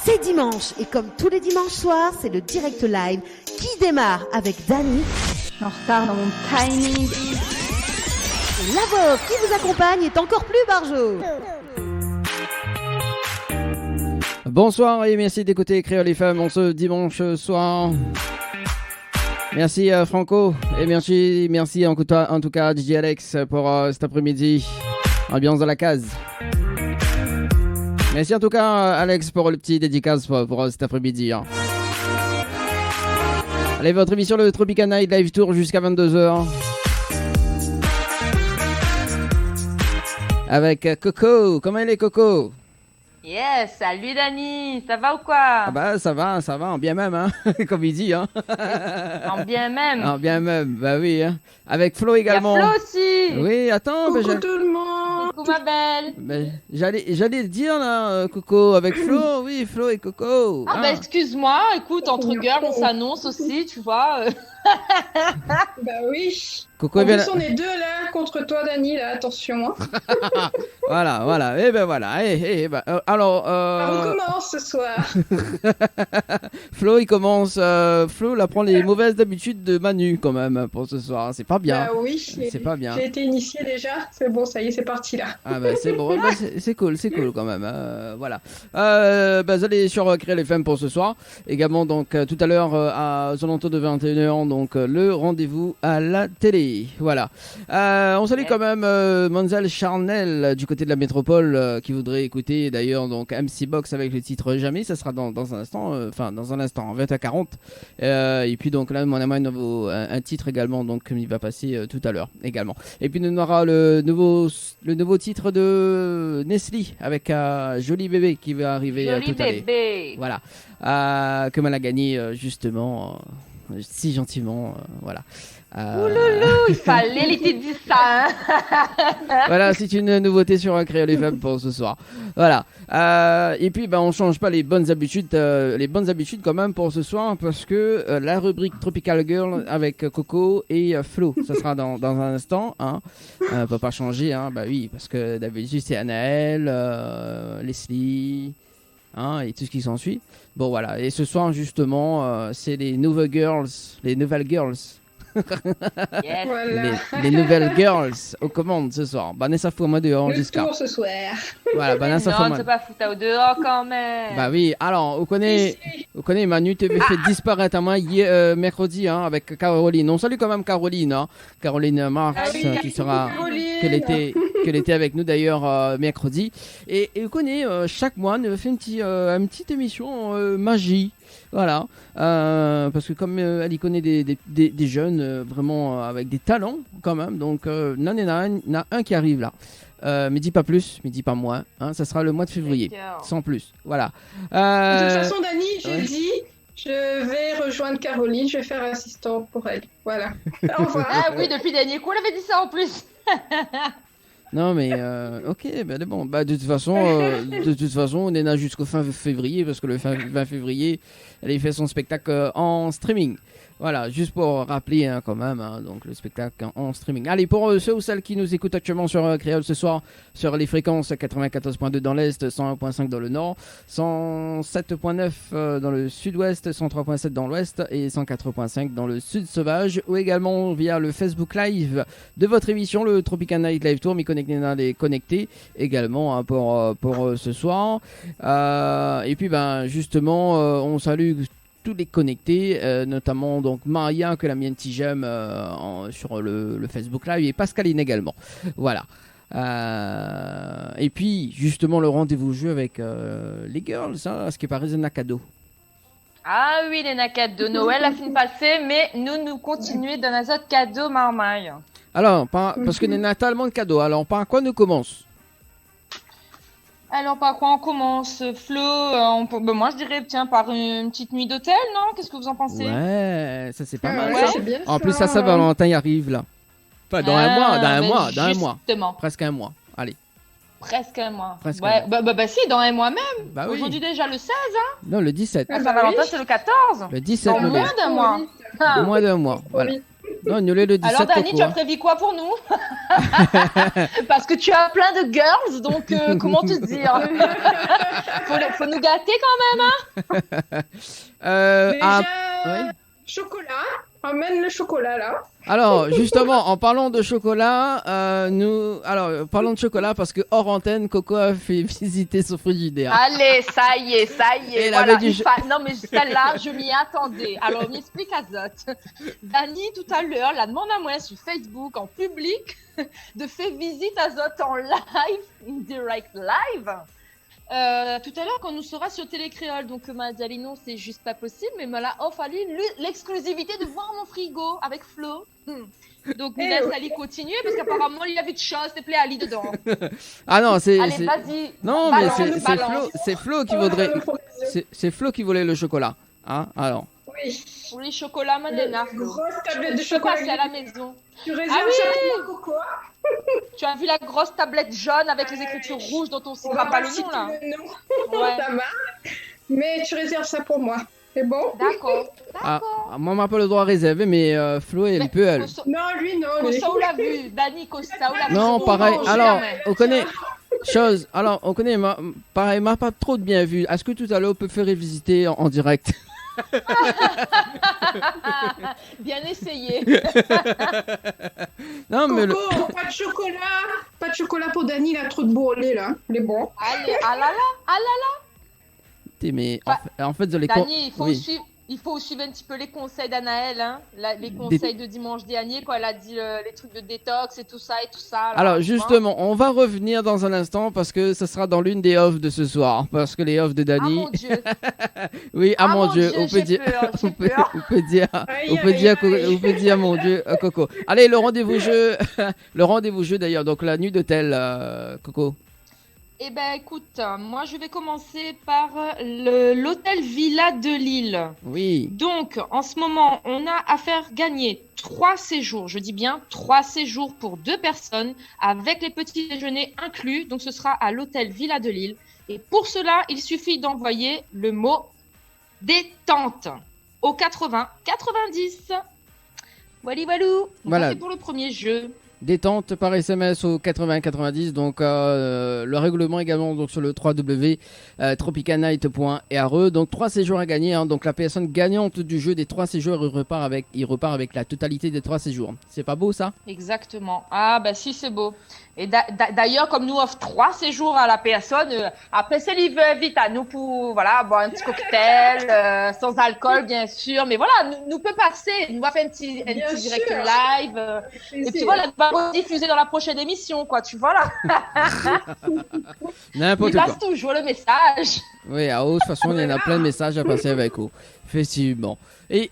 C'est dimanche et comme tous les dimanches soirs, c'est le direct live qui démarre avec Dany. En retard dans mon timing. La voix qui vous accompagne est encore plus barjo. Bonsoir et merci d'écouter Créole FM en ce dimanche soir. Merci Franco et merci en tout cas DJ Alex pour cet après-midi. Ambiance dans la case. Merci en tout cas Alex pour le petit dédicace pour cet après-midi. Hein. Allez, votre émission le Tropical Night Live Tour jusqu'à 22h. Avec Coco. Comment elle est Coco? Yes, salut Dany, ça va ou quoi? Ah bah ça va, en bien même, hein, comme il dit. Hein. En bien même. En bien même, bah oui. Hein. Avec Flo également. Il y a Flo aussi. Oui, attends. Coucou tout le monde. Coucou ma belle. J'allais le dire là, Coco, avec Flo, oui, Flo et Coco. Ah bah excuse-moi, écoute, entre girls on s'annonce aussi, tu vois. Bah oui. Coco, en plus, on est deux là contre toi, Dany, là, attention. Hein. voilà. Et ben voilà. Alors. On recommence ce soir. Flo, il commence. Flo, il apprend les mauvaises habitudes de Manu quand même pour ce soir. C'est pas bien. Bah oui. C'est pas bien. J'ai été initiée déjà. C'est bon, ça y est, c'est parti là. Ah bah c'est bon. Bah, c'est cool quand même. Voilà. Vous allez sur Créole FM pour ce soir. Également donc tout à l'heure à aux alentours de 21h donc le rendez-vous à la télé. Voilà. On salue quand même Manzel Charnel du côté de la métropole qui voudrait écouter d'ailleurs donc MC Box avec le titre Jamais. Ça sera dans un instant, dans un instant, 20h40. Et puis donc là, mon amène un titre également donc comme il va passer tout à l'heure également. Et puis on aura le nouveau titre de Nestlé avec Joli Bébé qui va arriver tout à l'heure. Voilà. Comme elle a gagné justement si gentiment. Voilà. Ouloulou, il fallait l'été dit ça. Hein. Voilà, c'est une nouveauté sur Créole FM pour ce soir. Voilà. Et puis, on change pas les bonnes habitudes quand même pour ce soir parce que la rubrique Tropical Girl avec Coco et Flo, ça sera dans un instant. Hein. On peut pas changer, hein. Bah oui, parce que d'habitude c'est Anaël, Leslie. Hein, et tout ce qui s'ensuit. Bon voilà, et ce soir justement, c'est les nouvelles girls. Yes. Voilà. Les nouvelles girls aux commandes ce soir. Vanessa Fouma dehors jusqu'à. Le tour ce soir. Voilà, Vanessa Fouma. Non, c'est pas foutre au dehors quand même. Bah oui, alors, vous connaissez Manu t'avait fait disparaître à moi hier, mercredi, hein, avec Caroline. On salue quand même Caroline, hein. Caroline Marx, qui sera, qu'elle était avec nous d'ailleurs mercredi. Et vous connaissez, chaque mois, nous fait une petite émission magie. Voilà, parce que comme elle y connaît des jeunes vraiment avec des talents quand même, donc il y en a un qui arrive là. Mais dis pas plus, mais dis pas moins, hein, ça sera le mois de février, sans plus. Voilà. De toute façon, Dany, j'ai dit, je vais rejoindre Caroline, je vais faire assistant pour elle. Voilà. Au revoir. Ah oui, depuis le dernier coup, elle avait dit ça en plus. Non mais ok, ben bon, de toute façon, on est là jusqu'au fin février parce que le 20 février, elle a fait son spectacle en streaming. Voilà, juste pour rappeler hein, quand même, hein, donc le spectacle en streaming. Allez, pour ceux ou celles qui nous écoutent actuellement sur Créole ce soir, sur les fréquences 94.2 dans l'Est, 101.5 dans le Nord, 107.9 dans le Sud-Ouest, 103.7 dans l'Ouest et 104.5 dans le Sud Sauvage, ou également via le Facebook Live de votre émission, le Tropical Night Live Tour, m'y connecter dans les connectés également hein, pour ce soir. Et puis justement, on salue tous les connectés, notamment donc Maria que la mienne si j'aime sur le Facebook Live et Pascaline également. Voilà. Et puis justement le rendez-vous jeu avec les girls, hein, ce qui paraît un cadeau. Ah oui, les nacads de Noël la fin passée, mais nous continuons dans les autres cadeaux marmaille. Alors, parce que nous avons tellement de cadeaux, alors par quoi nous commence? Alors, par quoi on commence, Flo? Moi, je dirais, tiens, par une petite nuit d'hôtel, non? Qu'est-ce que vous en pensez? Ouais, ça c'est pas mal. Ouais. Ça. Bien En plus, ça Saint-Valentin y arrive là. Enfin, dans un mois. Justement. Presque un mois. Allez. Presque un mois. Presque ouais, un mois. Bah si, dans un mois même. Bah oui. Aujourd'hui déjà le 16, hein? Non, le 17. Saint-Valentin, c'est le 14. Le 17 Dans moins d'un mois. Moins d'un mois, voilà. Non, annulez le 17 Alors, Dani, Coco, tu as hein. prévu quoi pour nous? Parce que tu as plein de girls, donc comment te dire? Faut nous gâter quand même. Déjà, oui. chocolat. Emmène le chocolat là. Alors, justement, en parlant de chocolat, parlons de chocolat parce que hors antenne, Coco a fait visiter son frigidaire. Allez, ça y est. Elle Voilà, avait du Non, mais celle-là, je m'y attendais. Alors, on m'explique Azote. Dani, tout à l'heure, la demande à moi sur Facebook, en public, de faire visite Azote en live, in direct live. Tout à l'heure, quand nous sera sur Télécréole, donc m'a dit non, c'est juste pas possible, mais me l'a offert l'exclusivité de voir mon frigo avec Flo. Donc, nous laisse aller continuer parce qu'apparemment, il y avait de choses, s'il te plaît, Ali dedans. Ah non, c'est. Allez, vas-y. Non, mais balance. c'est Flo qui voudrait. C'est Flo qui voulait le chocolat. Hein, alors. Oui. Pour les chocolats, manana. Grosse tablette de Je peux chocolat. passer à la maison. Tu réserves Ah oui. ça pour moi, Coco. Tu as vu la grosse tablette jaune avec les écritures rouges dont on ne On saura va pas pas le citer nom là. le nom. Ouais. Ça va. Mais tu réserves ça pour moi. C'est bon? D'accord. Ah, moi, on m'a pas le droit réservé, mais Flo, elle peut, elle. Non, lui, non. Lui. Costa, on l'a vu. Dani, Costa, on l'a vu. Non, C'est pareil. bon, Alors, jamais. on connaît. Pareil, m'a pas trop bien vu. Est-ce que tout à l'heure, on peut faire visiter en direct? Bien essayé. Non, mais Coco, pas de chocolat. Pas de chocolat pour Dani, il a trop de bourrelets là. Il est bon. Allez, ah là là. mais Bah, en fait, vous allez Dani, oui. il faut suivre un petit peu les conseils d'Anaël, hein. Les conseils de dimanche dernier, quand elle a dit les trucs de détox et tout ça là, Alors tu vois. justement, on va revenir dans un instant parce que ce sera dans l'une des offs de ce soir. Parce que les offs de Ah Dani. mon Dieu. Oui, ah mon Dieu, on peut j'ai dire. peur, j'ai On peut dire. Aïe, On peut aïe, dire, aïe. on peut dire, mon Dieu, Coco. Allez, le rendez-vous jeu, le rendez-vous jeu d'ailleurs. Donc la nuit d'hôtel, Coco. Eh ben écoute, moi je vais commencer par l'hôtel Villa de Lille. Oui. Donc en ce moment, on a à faire gagner 3 séjours, je dis bien 3 séjours pour 2 personnes avec les petits déjeuners inclus. Donc ce sera à l'hôtel Villa de Lille. Et pour cela, il suffit d'envoyer le mot détente au 80 90. Walou. Voilà. C'est pour le premier jeu. Détente par SMS au 8090. Donc le règlement également donc sur le www.tropicanight.re. Donc 3 séjours à gagner. Hein. Donc la personne gagnante du jeu des 3 séjours, il repart avec la totalité des 3 séjours. C'est pas beau ça? Exactement. Ah, bah si, c'est beau. Et d'ailleurs, comme nous offre 3 séjours à la personne, après, c'est il veut invite à nous pour voilà, boire un petit cocktail, sans alcool, bien sûr. Mais voilà, nous peut passer. Nous va faire un petit direct sûr. live. Et puis voilà, nous va diffuser dans la prochaine émission, quoi. Tu vois là. N'importe Il quoi. passe toujours le message. Oui, de toute façon, il y en a plein de messages à passer avec vous. Effectivement. Et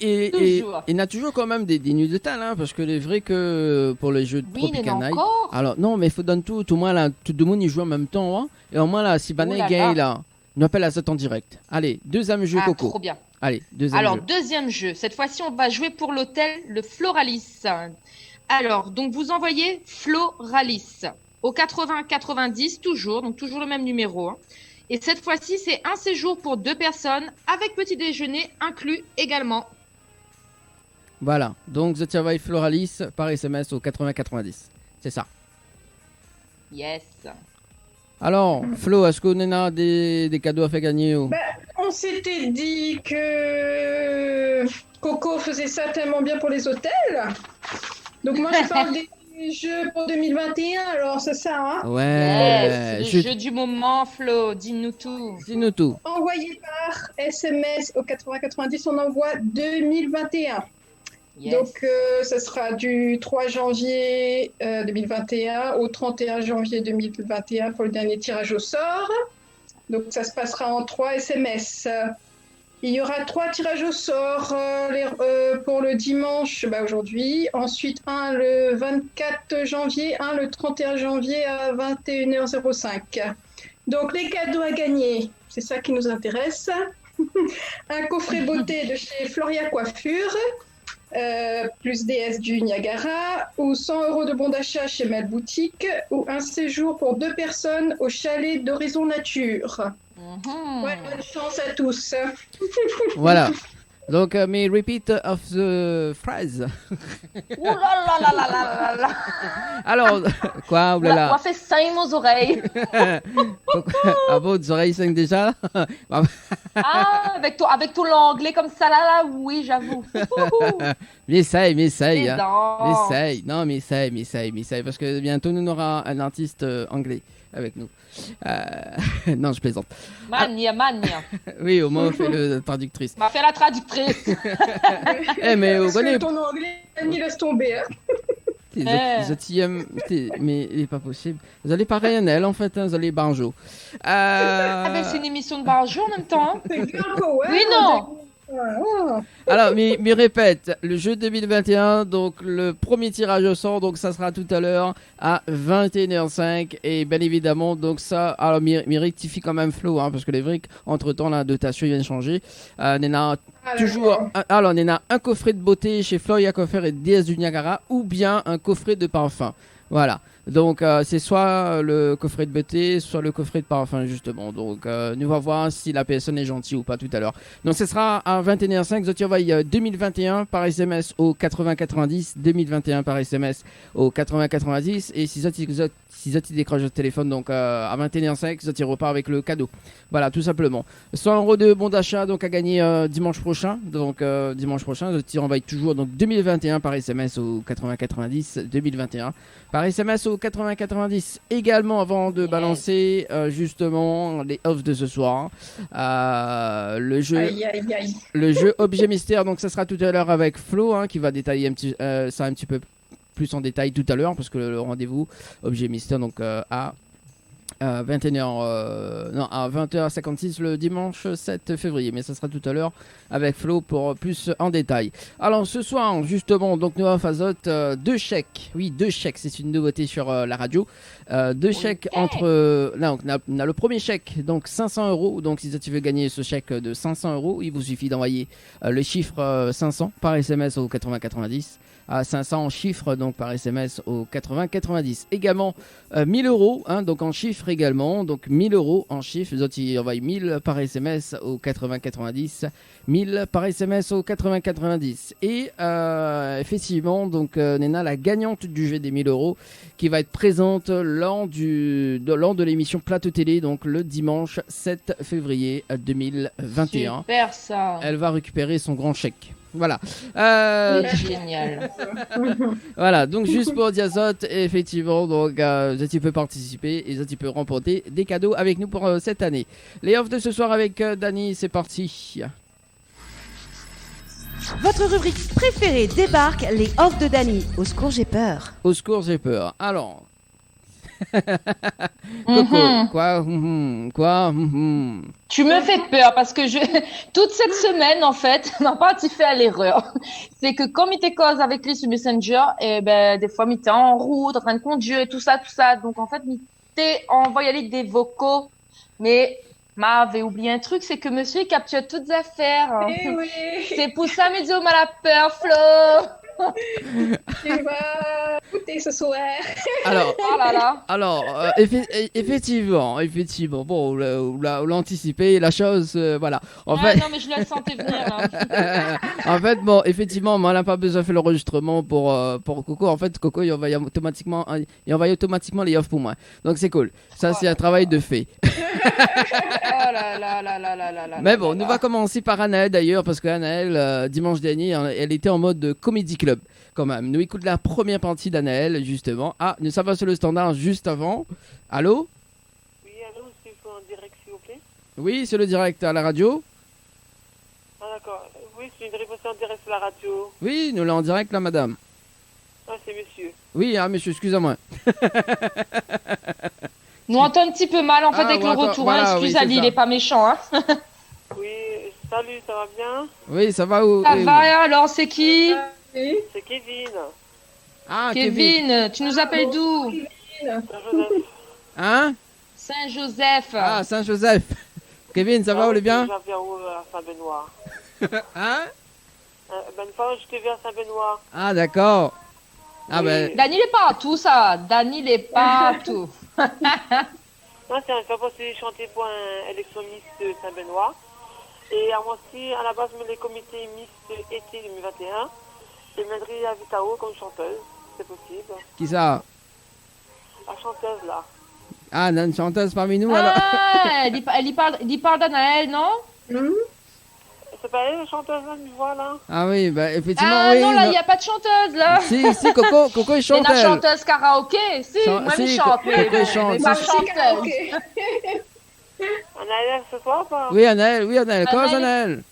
il y a toujours quand même des nuits de tal, hein, parce que c'est vrai que pour les jeux de Oui, mais Tropicana. encore. Alors, non, mais il faut donner tout au moins là, tout le monde y joue en même temps, hein, et au moins là, si Banet Oh là gagne là. là, nous appelle à ça en direct. Allez, deuxième jeu, Ah, Coco. trop bien. Allez, deuxième Alors, jeu. deuxième jeu. Cette fois-ci, on va jouer pour l'hôtel le Floralis. Alors, donc vous envoyez Floralis au 80 90 toujours, donc toujours le même numéro. Hein. Et cette fois-ci, c'est un séjour pour 2 personnes avec petit déjeuner inclus également. Voilà, donc The Travail Floralis par SMS au 8090. C'est ça. Yes. Alors, Flo, est-ce qu'on a des cadeaux à faire gagner ou... On s'était dit que Coco faisait ça tellement bien pour les hôtels. Donc moi, je parle des jeux pour 2021, alors c'est ça, hein? Ouais, Yes. Le jeu du moment, Flo, dis-nous tout. dis-nous tout. Envoyé par SMS au 8090, on envoie 2021. Yes. Donc, ça sera du 3 janvier 2021 au 31 janvier 2021 pour le dernier tirage au sort. Donc, ça se passera en 3 SMS. Il y aura 3 tirages au sort pour le dimanche, aujourd'hui. Ensuite, un le 24 janvier, un le 31 janvier à 21h05. Donc, les cadeaux à gagner, c'est ça qui nous intéresse. Un coffret beauté de chez Floria Coiffure. Plus DS du Niagara, ou 100 € de bon d'achat chez Mel Boutique, ou un séjour pour 2 personnes au chalet d'Horizon Nature. Mhm. Ouais, bonne chance à tous. Voilà. Donc, mais repeat of the phrase. Ouh là là là là là là là. Alors, quoi, oulala. Moi, fait saigner aux oreilles. Ah bon, tes oreilles saignent déjà? Ah, avec tout l'anglais comme ça là, oui, j'avoue. Mais essaye, Les hein. dents. Essaye, non, mais essaye, parce que bientôt nous aura un artiste anglais avec nous. Non, je plaisante. Mania. Oui, au moins on fait le traductrice. M'a fait la traductrice. Mais vous Parce que connaissez, ton anglais, Dani, laisse tomber. Hein. mais il est pas possible. Vous allez pas Ryanel en fait, hein, vous allez banjo. Ah ben, c'est une émission de barjou en même temps. Hein. C'est bien quoi, Oui, non. Alors, mais répète, le jeu 2021, donc le premier tirage au sort, donc ça sera tout à l'heure à 21h05 et bien évidemment, donc ça, alors mais rectifie quand même Flo, hein, parce que les vrais, entre temps la dotation vient de changer. Nena, toujours, alors Nena, un coffret de beauté chez Floria Coffret et Déesse du Niagara ou bien un coffret de parfum. Voilà. Donc c'est soit le coffret de beauté, soit le coffret de parfum justement. Donc nous allons voir si la personne est gentille ou pas tout à l'heure. Donc ce sera à 21h05. Vous envoyez 2021 par SMS au 8090, 2021 par SMS au 8090 et si vous décrochent le téléphone donc à 21h05, vous repart avec le cadeau. Voilà, tout simplement. 100 € de bon d'achat donc à gagner dimanche prochain. Donc dimanche prochain, vous envoyez toujours donc 2021 par SMS au 8090, 2021 par SMS au 8090. Également avant de balancer justement les offs de ce soir, le jeu objet mystère. Donc ça sera tout à l'heure avec Flo hein, qui va détailler ça un petit peu plus en détail tout à l'heure parce que le rendez-vous objet mystère donc à 21h, non, à 20h56 le dimanche 7 février, mais ça sera tout à l'heure avec Flo pour plus en détail. Alors ce soir justement donc nous avons Azote 2 chèques, oui 2 chèques, c'est une nouveauté sur la radio, 2 chèques entre, là on a le premier chèque donc 500 €, donc si tu veux gagner ce chèque de 500 €, il vous suffit d'envoyer le chiffre 500 par SMS au 8090. À 500 en chiffres donc par SMS au 8090. Également 1000 € hein, donc en chiffres également, donc 1000 € en chiffres. Les autres ils envoient 1000 par SMS au 8090, 1000 par SMS au 8090. Et effectivement donc Nena, la gagnante du jeu des 1000 € qui va être présente lors de l'émission Plateau Télé donc le dimanche 7 février 2021. Super ça. Elle va récupérer son grand chèque. Voilà. Génial. Voilà, donc juste pour Diazote, effectivement, donc tu peux participer et tu peux remporter des cadeaux avec nous pour cette année. Les offres de ce soir avec Dani, c'est parti. Votre rubrique préférée débarque, les offres de Dani. Au secours, j'ai peur. Au secours, j'ai peur. Alors. Coco, quoi Tu me fais peur parce que toute cette semaine en fait, non pas tu fais à l'erreur. C'est que comme il te cause avec lui sur Messenger, et ben des fois il t'es en route, en train de conduire et tout ça. Donc en fait, il t'est envoyé des vocaux, mais m'avait oublié un truc, c'est que monsieur il capture toutes les affaires. Eh oui. C'est pour ça me dit on a la peur, Flo. Tu vas écouter ce soir. Alors, Oh là là. alors effectivement, bon, on l'a anticipé la chose, voilà. En fait, Non mais je la sentais venir là. en fait, bon, effectivement, on n'a pas besoin de faire l'enregistrement pour Coco. En fait, Coco, il envoie automatiquement les offres pour moi. Donc c'est cool. Ça, c'est un travail de fait. Oh là là là là là là là. Mais bon, nous va commencer par Anaël d'ailleurs, parce que Anaël, dimanche dernier, elle était en mode Comedy Club quand même. Nous écoutons la première partie d'Anaël, justement. Ah, nous sommes sur le standard juste avant. Allô? Oui, allô, c'est en direct, s'il vous plaît? Oui, c'est le direct à la radio. Ah, d'accord. Oui, c'est une réponse en direct sur la radio. Oui, nous l'avons en direct là, madame. Ah, c'est monsieur. Oui, ah, monsieur, excusez-moi. Nous entend un petit peu mal en fait avec le retour. voilà, Excuse oui, Ali, c'est il ça. est pas méchant. Hein. Oui, salut, ça va bien? Oui, ça va où? Ça va alors, c'est qui? Oui. C'est Kevin. Ah, Kevin, tu nous appelles d'où? Saint-Joseph. Hein? Saint-Joseph. Ah, Saint-Joseph. Kevin, ça va, on est bien? Je viens à Saint-Benoît. Hein? Ben, fois, je t'ai vu à Saint-Benoît. Ah, d'accord. Ah, Oui. ben. Dani, il est partout, ça. Dani, il est partout. Non, c'est une fois passé chanter pour un électionniste de Saint-Benoît. Et moi aussi, à la base, je mets les comités Miss été 2021. Et Madrid à Vitao comme chanteuse, c'est possible. Qui ça? La chanteuse là. Ah, on a une chanteuse parmi nous alors. Ah, elle y parle d'Anaël, non? C'est pas elle, la chanteuse là, une voix là? Ah oui, bah effectivement, Ah oui. non, là, il n'y a pas de chanteuse, là. Si, Coco, C'est elle chante la elle. chanteuse karaoké. Si, moi, je Si, chante. Coco, elle chante. Mais pas Merci, chanteuse. karaoké. Anaël ce soir ou pas? Oui, Anaël, cause Anaël. Anaël.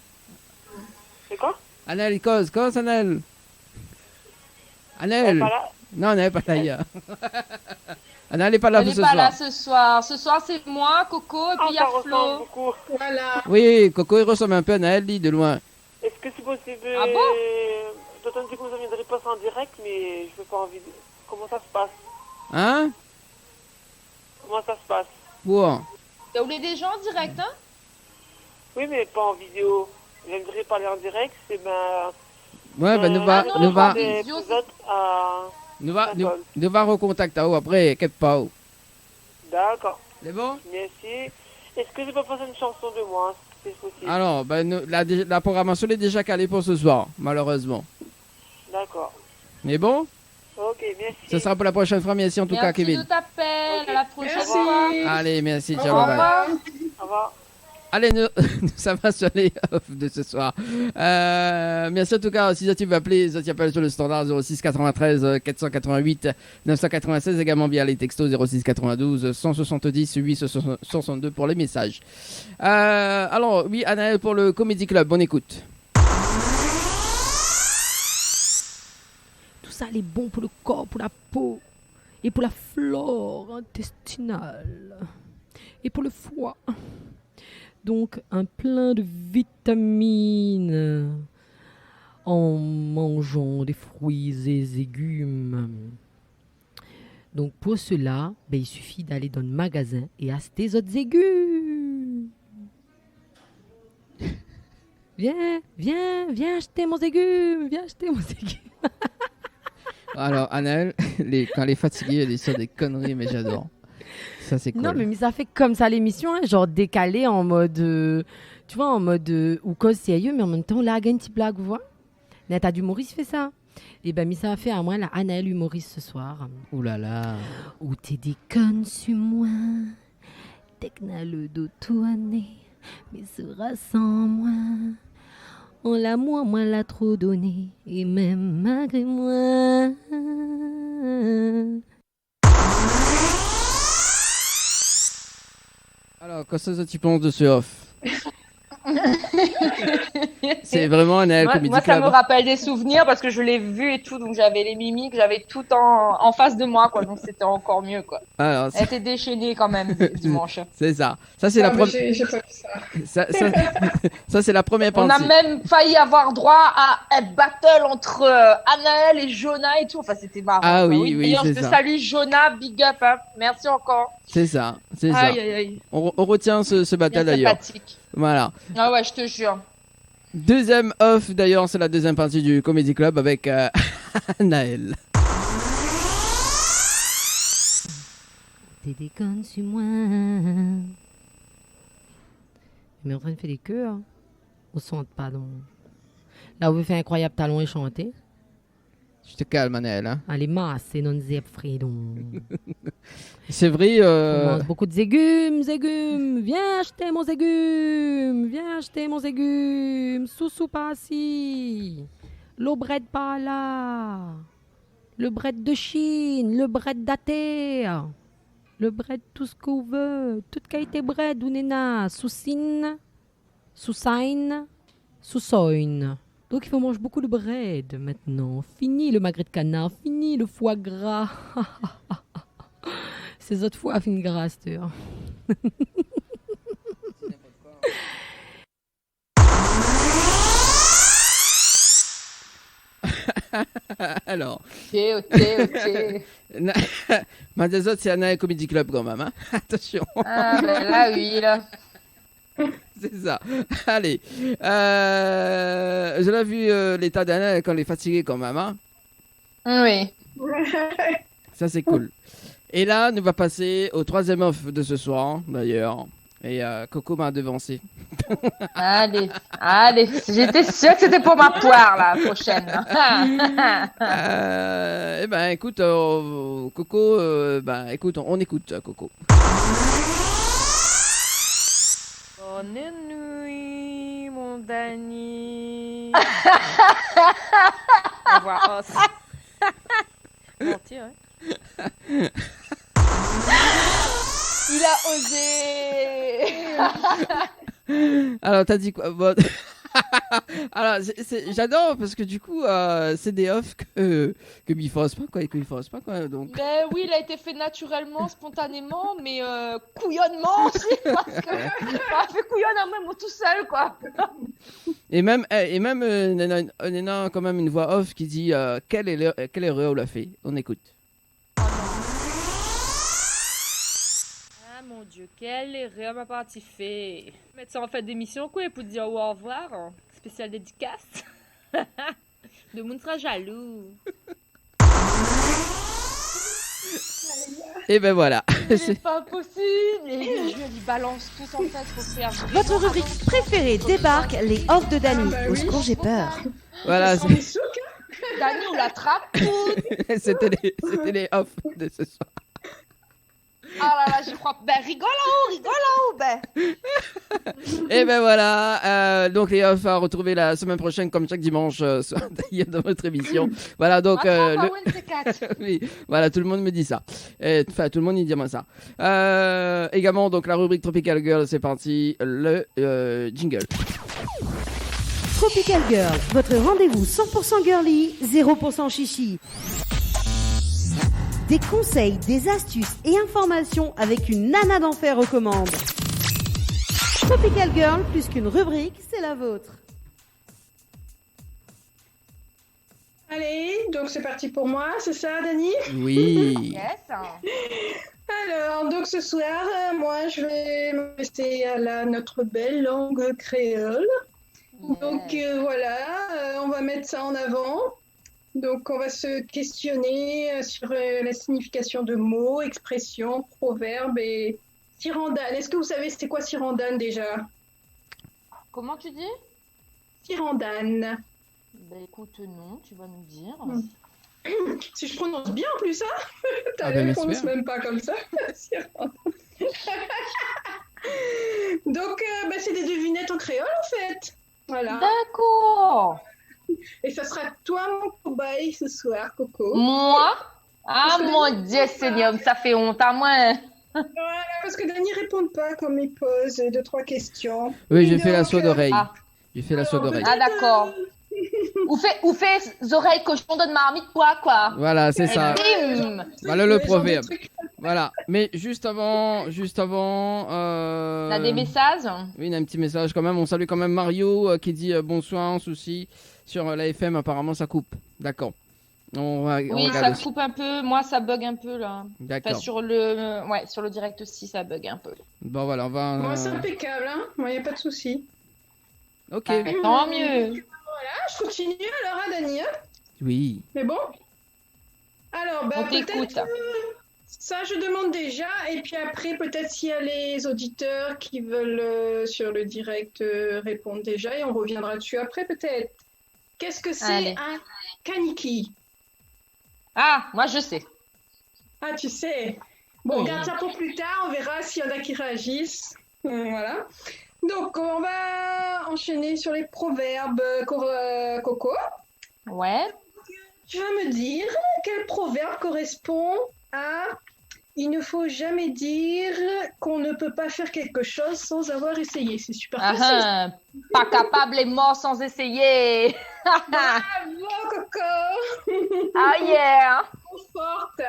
C'est quoi? Anaël, cause Anaël. Elle est Anaël. pas là? Non, Anaël n'est pas là hier. Anaël n'est pas là Elle pour n'est ce pas soir. là ce soir. Ce soir, c'est moi, Coco, et puis il y a ça ressemble Flo. beaucoup. Voilà. Oui, Coco, il ressemble un peu à Anaël, dit de loin. Est-ce que c'est possible? Ah bon? D'autant que vous viendrez pas en direct, mais je veux pas en vidéo. Comment ça se passe? Hein? Comment ça se passe? Pour. T'as oublié des gens en direct, hein? Oui, mais pas en vidéo. J'aimerais parler en direct, c'est Ouais, bah nous va, non, nous va, mais- nous va recontacter après, qu'est-ce pas. D'accord, C'est bon? merci. Est-ce que je peux passer une chanson de moi, si c'est possible? Alors, bah, la programmation est déjà calée pour ce soir, malheureusement. D'accord. Mais bon, Ok, merci. ce sera pour la prochaine fois, merci en tout cas, Merci Kevin. de t'appel. Ok. À la prochaine Merci. fois. Allez, merci, Au ciao, bye bye. revoir. Au revoir. Allez, ça va sur les off de ce soir. Merci en tout cas, si tu veux appeler, tu appelles sur le standard 06 93 488 996, également via les textos 06 92 170 862 pour les messages. Alors, oui, Anaël pour le Comedy Club, on écoute. Tout ça, il est bon pour le corps, pour la peau, et pour la flore intestinale, et pour le foie. Donc, un plein de vitamines en mangeant des fruits et légumes. Donc, pour cela, il suffit d'aller dans le magasin et acheter des autres légumes. Viens acheter mon légume, viens acheter mon légume. Alors, Anaël, quand elle est fatiguée, elle est sur des conneries, mais j'adore. Ça, c'est cool. Non, mais ça fait comme ça l'émission, hein, genre décalé en mode, tu vois, en mode ou cause sérieux, mais en même temps, là, il y a une petite blague, vous voyez. Là, t'as d'humoriste fait ça. Et ben, mais ça a fait à moi, la Anaël humoriste ce soir. Ouh là là. Où t'es des connes sur moi, dès que n'a le dos tourné, mais sera sans moi. On l'a moi l'a trop donné, et même malgré moi. Alors, qu'est-ce que tu penses de ce off? C'est vraiment Anaël Moi, Comedy ça Club. me rappelle des souvenirs parce que je l'ai vu et tout, donc j'avais les mimiques, j'avais tout en face de moi, quoi. Donc c'était encore mieux, quoi. Alors, Elle était déchaînée quand même dimanche. c'est ça. Ça, c'est Ah, la mais première. j'ai pas vu ça. Ça, c'est la première On a partie. même failli avoir droit à un battle entre Anaël et Jonah et tout. Enfin, c'était marrant. Ah quoi. oui, D'ailleurs, c'est je te ça. salue Jonah, big up. Hein. Merci encore. C'est ça. C'est ça. Aïe, aïe, aïe. On retient ce battle Bien d'ailleurs. sympathique. Voilà. Ah ouais, je te jure. Deuxième off d'ailleurs, c'est la deuxième partie du Comedy Club avec Anaël. T'es des connes sur moi. Mais en train de faire des queues, hein. Au son de pardon. Là, vous fait incroyable talon et chanter. Je te calme, Anaël. Hein. Allez, masse, non, zep, fridon. C'est vrai. On mange beaucoup de légumes. Viens acheter mon légume. Sous pas ici. Le bread pas là. Le bread de Chine. Le bread d'athée. Le bread tout ce qu'on veut. Toute qualité bread ou nena. Sous sign. Sous sign. Sous soin. Donc il faut manger beaucoup de bread maintenant. Fini le magret de canard. Fini le foie gras. Ces autres fois, fin grasse, tu vois. Alors, Ok. ma des autres, c'est Anaël Comedy Club quand même. Hein. Attention, Ah, ben là, oui, là. c'est ça. Allez. Je l'ai vu l'état d'Anaël quand elle est fatiguée quand même. Hein. Oui. Ça, c'est cool. Et là, nous va passer au troisième off de ce soir, d'ailleurs. Et Coco m'a devancé. Allez, j'étais sûre que c'était pour ma poire, la prochaine. Eh ben, écoute, Coco, écoute, on écoute, Coco. Bonne nuit, mon Dani. Au revoir. Mentir, hein. Il a osé. Alors, t'as dit quoi? Bon... Alors, j'adore parce que du coup, c'est des offs que Bifrost pas quoi, et que Bifrost pas quoi. Donc. Ben oui, il a été fait naturellement, spontanément, mais couillonnement aussi, parce que ça a fait couillonnement même tout seul, quoi. Et même Nena a quand même une voix off qui dit quelle erreur on l'a fait. On écoute. Ah mon Dieu, quelle erreur ma partie fait. Mettre ça en fait d'émission quoi pour te dire au revoir. Spécial dédicace. Le monde sera jaloux. Et ben voilà. C'est pas possible. Et je lui balance tout en fait pour faire. Votre rubrique préférée débarque, les offs de Dani. Ah bah Au oui. secours, j'ai peur. Voilà, On est souk, Dani, on l'attrape. c'était les offs de ce soir. Ah là là, j'y crois. Ben rigolo, ben. Et ben voilà, donc les offs à retrouver la semaine prochaine comme chaque dimanche dans votre émission. Voilà donc oui, voilà, tout le monde me dit ça. Enfin tout le monde il dit moi ça. Également donc la rubrique Tropical Girl, c'est parti, le jingle. Tropical Girl, votre rendez-vous 100% girly, 0% chichi. Des conseils, des astuces et informations avec une nana d'enfer aux commandes. Tropical Girl, plus qu'une rubrique, c'est la vôtre. Allez, donc c'est parti pour moi, c'est ça, Dani? Oui. Yes. Alors, donc ce soir, moi, je vais me rester à notre belle langue créole. Donc voilà, on va mettre ça en avant. Donc on va se questionner sur la signification de mots, expressions, proverbes et sirandane. Est-ce que vous savez c'est quoi sirandane déjà? Comment tu dis? Sirandane. Ben écoute, non, tu vas nous dire. Si je prononce bien en plus, hein? Ah ben, Je prononce j'espère. même pas comme ça. Sirandane. Donc c'est des devinettes en créole en fait. Voilà. D'accord. Et ça sera toi mon cobaye ce soir, Coco. Moi? Ah mon Dieu Seigneur, ça fait honte à moi. Voilà, parce que Dany ne répond pas quand il pose 2-3 questions. Oui, j'ai fait la Donc, soie d'oreille. Ah. J'ai fait la soie d'oreille. Ah d'accord. Ou fait oreilles cochon de marmite quoi. Voilà, c'est ça. Bim. Voilà le Ouais, genre des proverbe. trucs. Voilà. Mais juste avant, On a des messages? oui, il y a un petit message quand même. On salue quand même Mario qui dit bonsoir, souci sur la FM. Apparemment, ça coupe. D'accord. On Oui, regarde ça aussi. coupe un peu. Moi, ça bug un peu là. Enfin, D'accord. sur le direct aussi, ça bug un peu. Bon, voilà, on va. Moi, c'est impeccable, hein. Moi, il n'y a pas de souci. Ok. Ah, tant mieux. Ah, je continue alors, hein, Dany, hein. Oui. Mais bon. Alors, On t'écoute. peut-être ça, je demande déjà. Et puis après, peut-être s'il y a les auditeurs qui veulent sur le direct répondre déjà. Et on reviendra dessus après, peut-être. Qu'est-ce que c'est Allez. un kaniki? Ah, moi je sais. Ah, tu sais. Bon, on Oui. garde ça pour plus tard. On verra s'il y en a qui réagissent. Voilà. Donc, on va enchaîner sur les proverbes. Coco, Ouais. tu vas me dire quel proverbe correspond à « Il ne faut jamais dire qu'on ne peut pas faire quelque chose sans avoir essayé ». C'est super facile. Ah, pas capable et mort sans essayer. Bravo, Coco. Ah yeah. Trop forte.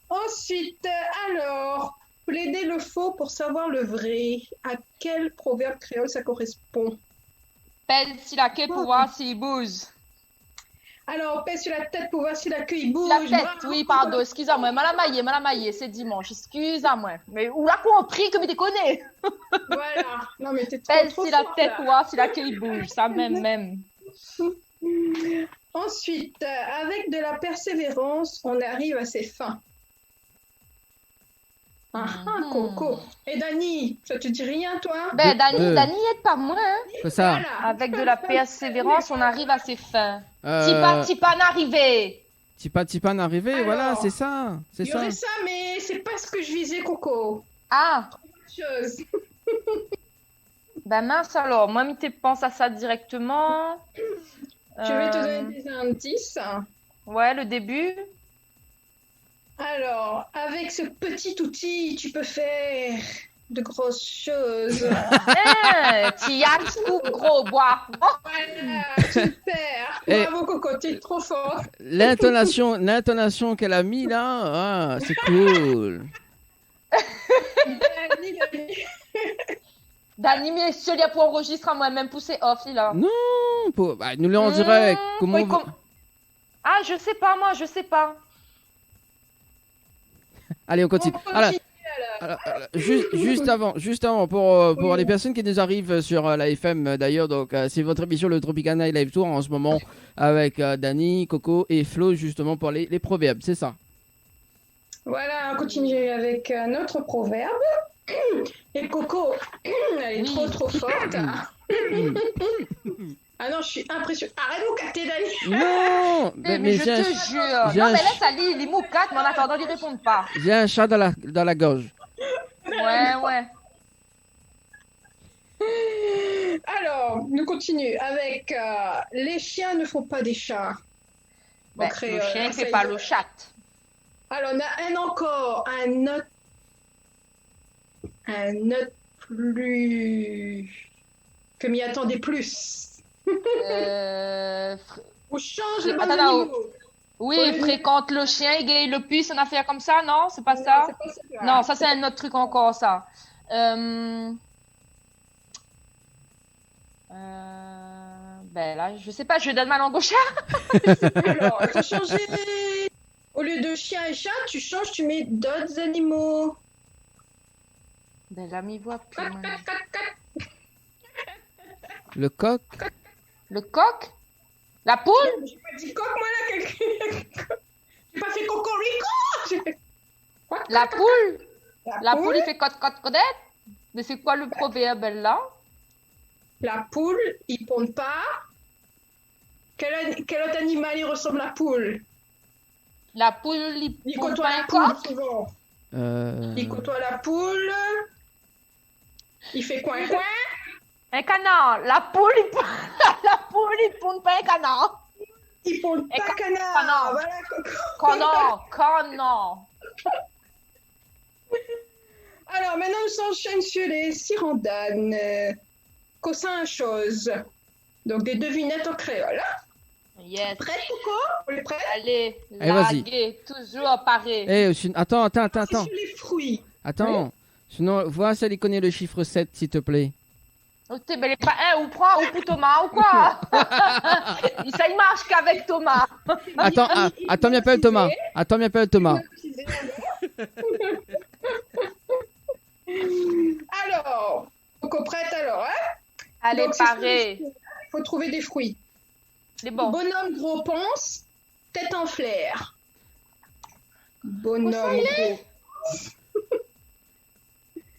Ensuite, alors, plaider le faux pour savoir le vrai. À quel proverbe créole ça correspond? Pèse si la queue pour voir s'il bouge. Alors, on pèse sur la tête pour voir si la queue bouge. La tête, Bravo. oui, pardon, excuse-moi. Malamaillé, c'est dimanche, excuse-moi. Mais où l'a compris que me déconner? Voilà. Non, mais t'es Pèse trop si la forte, tête là. pour voir si la queue bouge, ça même. Ensuite, avec de la persévérance, on arrive à ses fins. Coco. Et Dani, ça te dit rien, toi? Ben, Deux. Dani, aide pas moins. Hein. C'est ça. Voilà. Avec de la persévérance, on arrive à ses fins. Euh, Tipan arrivé. Tipan arrivé, Alors, voilà, c'est ça. C'est Il y ça. aurait ça, mais c'est pas ce que je visais, Coco. Ah, Chose. ben mince alors. Moi, tu penses à ça directement. Je vais te donner des indices. Ouais, le début. Alors, avec ce petit outil, tu peux faire de grosses choses. Tian scoop gros bois. Voilà, super. Et- Bravo, Coco, t'es trop fort. L'intonation qu'elle a mis là, c'est cool. Dani, mais je l'ai pour enregistrer moi-même poussé off, là. Non, nous l'en dirait. Comment Oui, Ah, je sais pas, moi, je sais pas. Allez, on continue. Alors, juste avant, pour les personnes qui nous arrivent sur la FM d'ailleurs, donc c'est votre émission le Tropicana Live Tour en ce moment avec Dani, Coco et Flo justement pour les proverbes, c'est ça. Voilà, on continue avec un autre proverbe. Et Coco, elle est trop forte. Ah non, je suis impressionnée. Arrête de me Dani. Non, mais je te jure. j'ai Non, un mais ch- laisse aller les moucates, mais en attendant, ils répondent pas. J'ai un chat dans la gorge. Ouais. Alors, nous continuons avec les chiens ne font pas des chats. Ben, On crée, le chien ne ça fait pas y est. le chat. Alors, on a un autre plus que m'y attendait plus. On change les Attends, animaux. Oui, fréquente le chien, égaye le puce, une affaire comme ça, non? C'est pas ça? C'est pas ça. Non, ça c'est un autre truc encore, ça. Ben là, je sais pas, je donne ma langue au chat. Alors, il faut changer. Au lieu de chien et chat, tu changes, tu mets d'autres animaux. Ben là, m'y voit plus. Cat, moi. cat, cat, cat. Le coq. Le coq? La poule? J'ai pas dit coq, moi, là, quelqu'un. J'ai pas fait cocorico. Quoi? La poule? La poule, poule, il fait codette? Mais c'est quoi le proverbe là? La poule, il pond pas. Quel autre animal il ressemble à la poule? La poule, il Il pond côtoie pas la un poule, coq? souvent. Il côtoie la poule. Il fait coin-coin. Un canard. La poule, il pond pas un canard. Il pond pas canard. canard. Voilà, Coco. Canard. Alors, maintenant, nous s'enchaîne sur les sirandanes. Cossin chose. Donc, des devinettes en créole. Yes. Prête, Coco? On est prêt? Allez, Allez, vas-y. laguer, toujours paré. Attends. C'est sur les fruits. Attends. Sinon, vois si elle connaît le chiffre 7, s'il te plaît. Oh, t'es bel et pas un ou prend ou pour Thomas ou quoi? Ça y marche qu'avec Thomas. Attends, m'appelle Thomas. Alors, Coco, prête alors, hein? Allez, Donc, c'est paré. Il faut trouver des fruits. C'est bon. Bonhomme gros ponce, tête en flair. Bonhomme gros.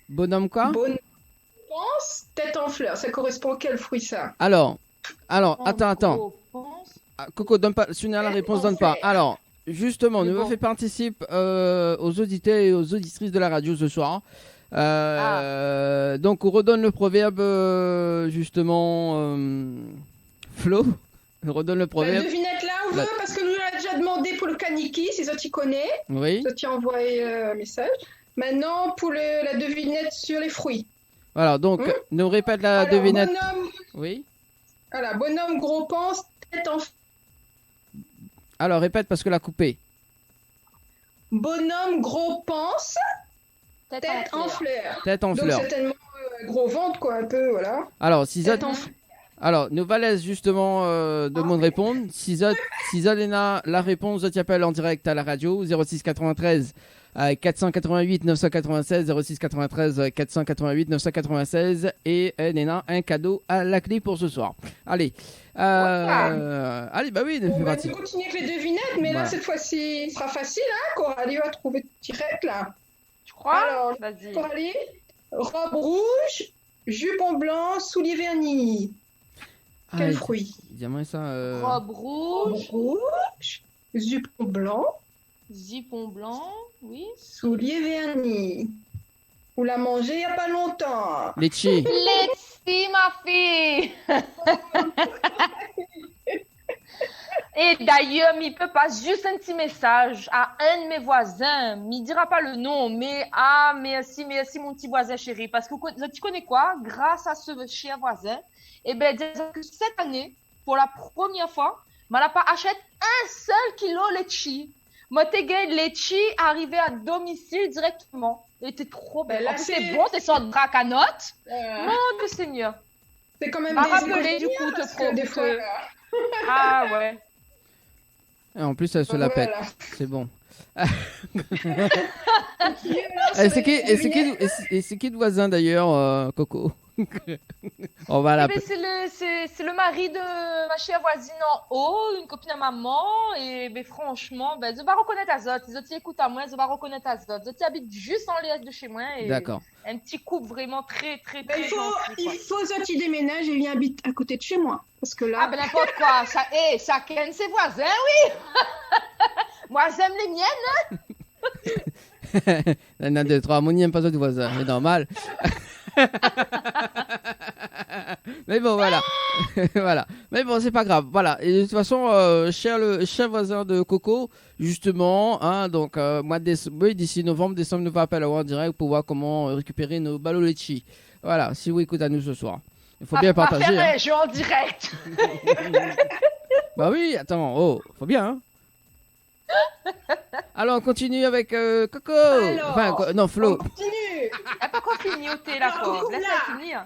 Bonhomme quoi? Bonhomme ponce, tête en fleur. Ça correspond à quel fruit ça? Alors, attends. Ah, Coco, donne pas. Si on a la réponse, donne pas. Alors, justement, nous fait participer aux auditeurs et aux auditrices de la radio ce soir. Donc, on redonne le proverbe, justement, Flo. On redonne le La proverbe. devinette là, on veut, parce que nous l'a déjà demandé pour le kaniki, si ça t'y connaît. Oui. Ça t'y a envoyé un message. Maintenant, pour la devinette sur les fruits. Voilà, donc, nous répète la Alors, devinette. Bonhomme, Oui. voilà, bonhomme gros ponce, tête en fleur. Alors, répète parce que la coupée. Bonhomme gros ponce, tête en fleur. Tête en Donc, fleur. certainement gros ventre, quoi, un peu, voilà. Alors, si Tête en fleur. Alors, nous valaise justement de monde répondre. Si Zalena la réponse, tu appelles en direct à la radio 06 93 488 996 06 93 488 996 et Nena un cadeau à la clé pour ce soir. Allez, allez, bah oui, On va parti. continuer avec les devinettes, mais Voilà. là, cette fois-ci, ce sera facile, hein, Coralie va trouver direct, là. Tu crois? Alors, Vas-y. Coralie, robe rouge, jupon blanc, souliers vernis. Quel fruit? Dis-moi ça. Robe rouge, Rouge, jupon blanc, jupon blanc, oui. souliers vernis. Vous la mangez il n'y a pas longtemps. Litchi. Let's ma fille. Et d'ailleurs, il peut pas juste un petit message à un de mes voisins. Il dira pas le nom, mais merci mon petit voisin chéri. Parce que tu connais quoi? Grâce à ce cher voisin, eh ben, disons que cette année, pour la première fois, je n'ai pas acheté un seul kilo de litchi. Moi, t'es gay, litchi arrivé à domicile directement. Il était trop belle. Là, En plus, c'est bon, c'est sur dracanote. Mon Dieu Seigneur. C'est quand même M'a des rappelé du économies, coup parce te que des fois, Ah ouais. Et en plus, elle se la pète. voilà. C'est bon. Et C'est qui le voisin d'ailleurs, Coco? On va Eh l'appeler. ben, c'est le mari de ma chère voisine en haut, une copine à maman. Et ben, franchement, ben, je vais reconnaître Azot. Les autres écoutent à moi, je vais reconnaître Azot. Les autres habitent juste en l'air de chez moi. Et D'accord. un petit couple vraiment très, très, Ben, très il gentil, quoi. faut Zoti déménage et vient habite à côté de chez moi. Parce que là, Ah ben n'importe quoi. Chacun ses voisins, oui. Moi, j'aime les miennes. Il y en a deux, trois. Mon n'aime pas ça du voisin. C'est normal. Mais bon, voilà. Voilà. Mais bon, c'est pas grave. Voilà. Et de toute façon, cher voisin de Coco, justement, hein, donc, d'ici novembre, décembre, nous va appeler en direct pour voir comment récupérer nos baloletchi. Voilà. Si vous écoutez à nous ce soir. Il faut bien partager. Faire Hein. un jeu en direct. Bah oui, attends. Oh, faut bien, hein. Alors, on continue avec Coco. Alors, non, Flo. on continue. Ah, pas qu'on finit au thé, la pauvre. Laisse-la finir.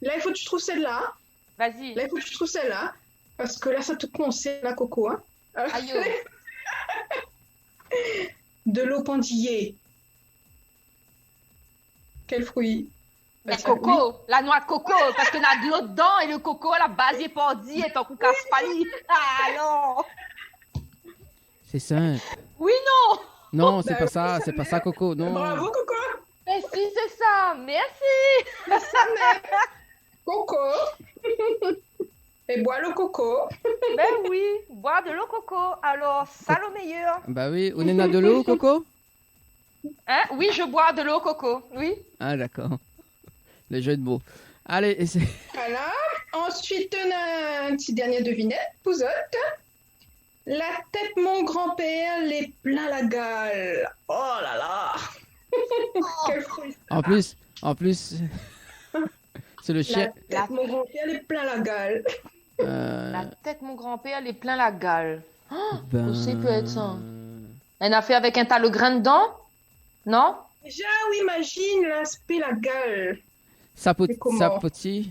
Là, il faut que je trouve celle-là. Vas-y. Là, il faut que je trouve celle-là. Parce que là, ça te concerne, la Coco. Hein. Aïe. De l'eau pendillée. Quel fruit? Mais coco, la noix de coco, parce qu'on a de l'eau dedans et le coco à la base est pordi et ton coup casse-pali. Ah non. C'est simple. Oui, non. Non, c'est Bah, pas oui, ça, ça c'est pas m'aide. ça, Coco. Non. Bravo, Coco. Mais si, c'est ça. Merci. Coco. Et bois le coco. Ben oui, boire de l'eau coco. Alors, ça le meilleur. Bah oui, on a de l'eau, Coco? Hein? Oui, je bois de l'eau coco. Oui. Ah, d'accord. Le jeu de mots. Allez, et c'est... Voilà. Ensuite, on a un petit dernier devinette. Pouzotte. La tête, mon grand-père, les plein la gale. Oh là là. Quel fruit. En plus, c'est le La chien. tête, mon grand-père, les plein la gale. La tête, mon grand-père, elle est plein la gale. Ben... Où c'est peut être ça? Elle a fait avec un tas de grains dedans? Non? Déjà, oui, imagine l'aspect la gale. Sapoti. comment? Sapoti.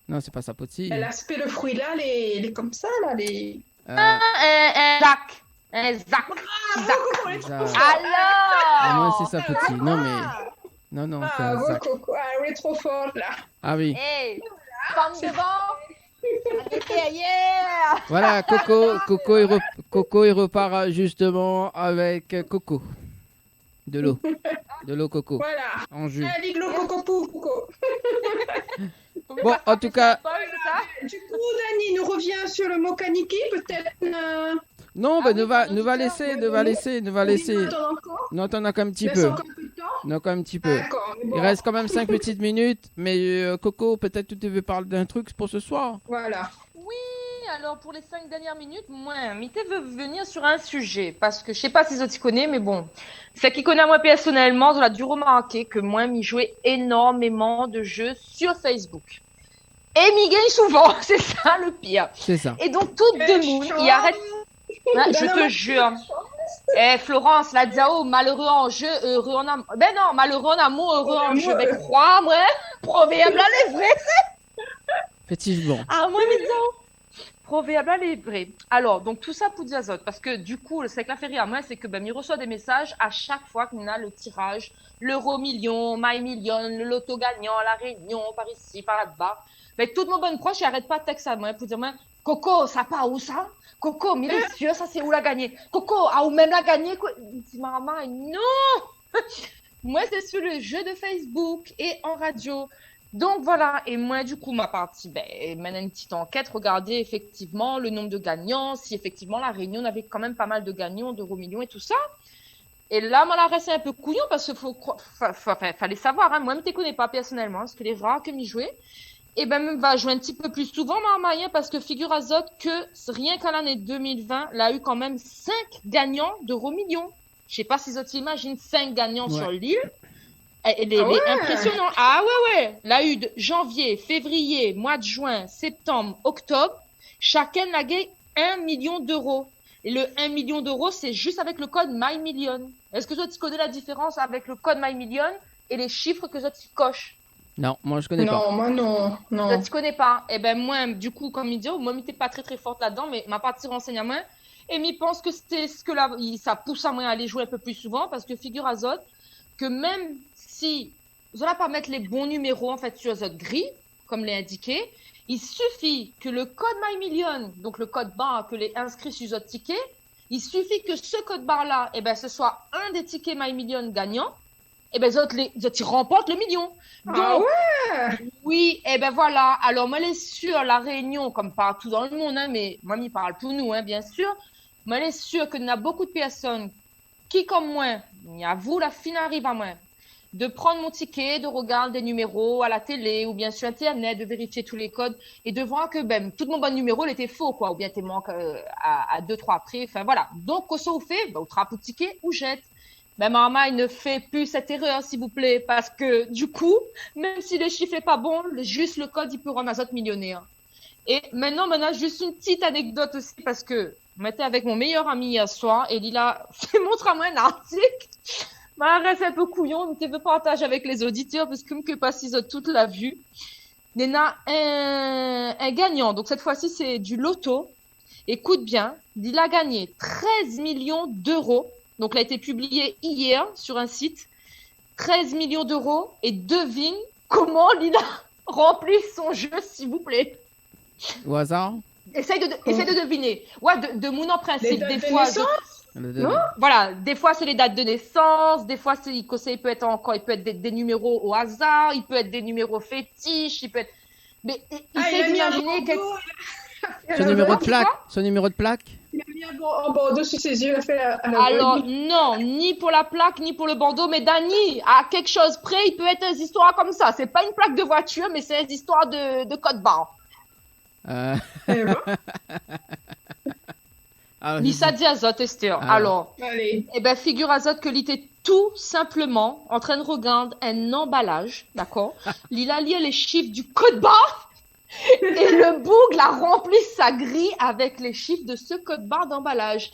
Non, c'est pas sapoti. L'aspect, le fruit là, les comme ça, là, les. Euh, Un zac. Un zac. ça- Alors! Ah non, c'est sapoti. Non, mais... Non, c'est Ah, un vos sac. coco. Ah, elle est trop forte, là. Ah oui. Hey! Femme devant! Allez, yeah! Voilà, Coco, il repart justement avec Coco. De l'eau. De l'eau Coco. Voilà. En jus. Ah, l'iglo coco pour coco. Bon, en tout cas... Du coup, Dani nous revient sur le mot kaniki, peut-être. Non, bah, nous va laisser. On attend encore. Non, t'en as qu'un petit Laisse peu. encore un peu de temps. Non, quand même un petit peu. D'accord. mais Il bon. reste quand même 5 petites minutes. Mais Coco, peut-être que tu veux parler d'un truc pour ce soir. Voilà. Oui, alors pour les 5 dernières minutes, moi, Mité veut venir sur un sujet. Parce que je sais pas si tu connais, mais bon. C'est qui connaît moi personnellement, de la dû remarquer que moi, m'y jouais énormément de jeux sur Facebook. Et m'y gagne souvent, c'est ça le pire. C'est ça. Et donc, toute de monde, il arrête. Hein, je te jure. Eh, Florence, la Diao, malheureux en jeu, heureux en amour. Ben non, malheureux en amour, heureux en jeu. Ben crois, moi, proverbe là, les vrais. Effectivement. Ah, moi, mais non. Proverbe là, les vrais. Alors, donc, tout ça pour Diazot. Parce que du coup, ce que la fait rire à moi, c'est que ben, il reçoit des messages à chaque fois qu'on a le tirage, l'euro million, my million, le loto gagnant, la réunion, par ici, par là-bas. Ben, toutes mes bonnes proches, ils n'arrêtent pas de texter à moi pour dire, moi, Coco, ça part où ça? Coco, mais Dieu, ça c'est où la gagner? Coco, ah, ou même la gagner? Quoi? Il dit, maman, non! Moi, c'est sur le jeu de Facebook et en radio. Donc voilà, et moi du coup ma partie, mener une petite enquête, regarder effectivement le nombre de gagnants, si effectivement la Réunion avait quand même pas mal de gagnants, d'euros millions et tout ça. Et là, moi, la resté un peu couillon parce qu'il fallait savoir, hein, moi, je ne te connais pas personnellement, parce que les rares que m'y jouaient, et ben, me va jouer un petit peu plus souvent, Marmaille, parce que figure à Zot que rien qu'à l'année 2020, elle a eu quand même 5 gagnants d'euros millions. Je sais pas si Zot imagine 5 gagnants sur l'île. Elle est impressionnante. Ah ouais. Elle a eu de janvier, février, mois de juin, septembre, octobre. Chacun a gagné 1 million d'euros. Et le 1 million d'euros, c'est juste avec le code MyMillion. Est-ce que tu connais la différence avec le code MyMillion et les chiffres que tu coches? Non, moi je connais pas. Non, moi non. Tu connais pas. Eh ben moi, du coup, comme il dit, moi, je n'étais pas très forte là-dedans, mais ma partie renseignement. Et je pense que c'est ce que là, ça pousse à moi à aller jouer un peu plus souvent parce que figure à Zot que même si vous n'allez pas mettre les bons numéros en fait sur Zot gris, comme l'est indiqué, il suffit que le code MyMillion, donc le code barre que les inscrits sur Zot ticket, il suffit que ce code barre là, ce soit un des tickets MyMillion gagnants, Zot ils remportent le million. Donc, oui, voilà. Alors moi les sur la Réunion, comme partout dans le monde, hein, mais moi m'y parle pour nous, hein, bien sûr. Moi les sûr qu'il y a beaucoup de personnes qui, comme moi, à vous, la fin arrive à moi, de prendre mon ticket, de regarder des numéros à la télé ou bien sur Internet, de vérifier tous les codes et de voir que tout mon bon numéro, il était faux, quoi, ou bien il manque à 2-3 après. Enfin, voilà. Donc, qu'est-ce qu'on fait? On trappe le ticket ou jette. Maman, il ne fait plus cette erreur, s'il vous plaît, parce que du coup, même si le chiffre n'est pas bon, juste le code, il peut rendre Azot millionnaire. Et maintenant, juste une petite anecdote aussi, parce que j'étais avec mon meilleur ami hier soir et il a fait montrer à moi un article. Reste un peu couillon, mais tu veux partager avec les auditeurs parce que je ne sais pas s'ils ont toute la vue. Il y a un gagnant, donc cette fois-ci c'est du loto. Écoute bien, il a gagné 13 millions d'euros. Donc, il a été publié hier sur un site. 13 millions d'euros. Et devine comment il a rempli son jeu, s'il vous plaît. Au hasard? Essaye de deviner. Ouais, de mon en principe. Les dates de naissance? Voilà, des fois, c'est les dates de naissance. Des fois, il peut être des numéros au hasard. Il peut être des numéros fétiches. Il peut être... Mais essaye d'imaginer... Son numéro de plaque? Il a mis un bandeau sous ses yeux, il a fait Alors, non, ni pour la plaque, ni pour le bandeau, mais Dani, à quelque chose près, il peut être des histoires comme ça. C'est pas une plaque de voiture, mais c'est des histoires de code barre. Lisa dit à Zot, Esther. Alors, figure à Zot que l'était tout simplement en train de regarder un emballage, d'accord? Lila lit les chiffres du code barre. Et le boug a rempli sa grille avec les chiffres de ce code barre d'emballage.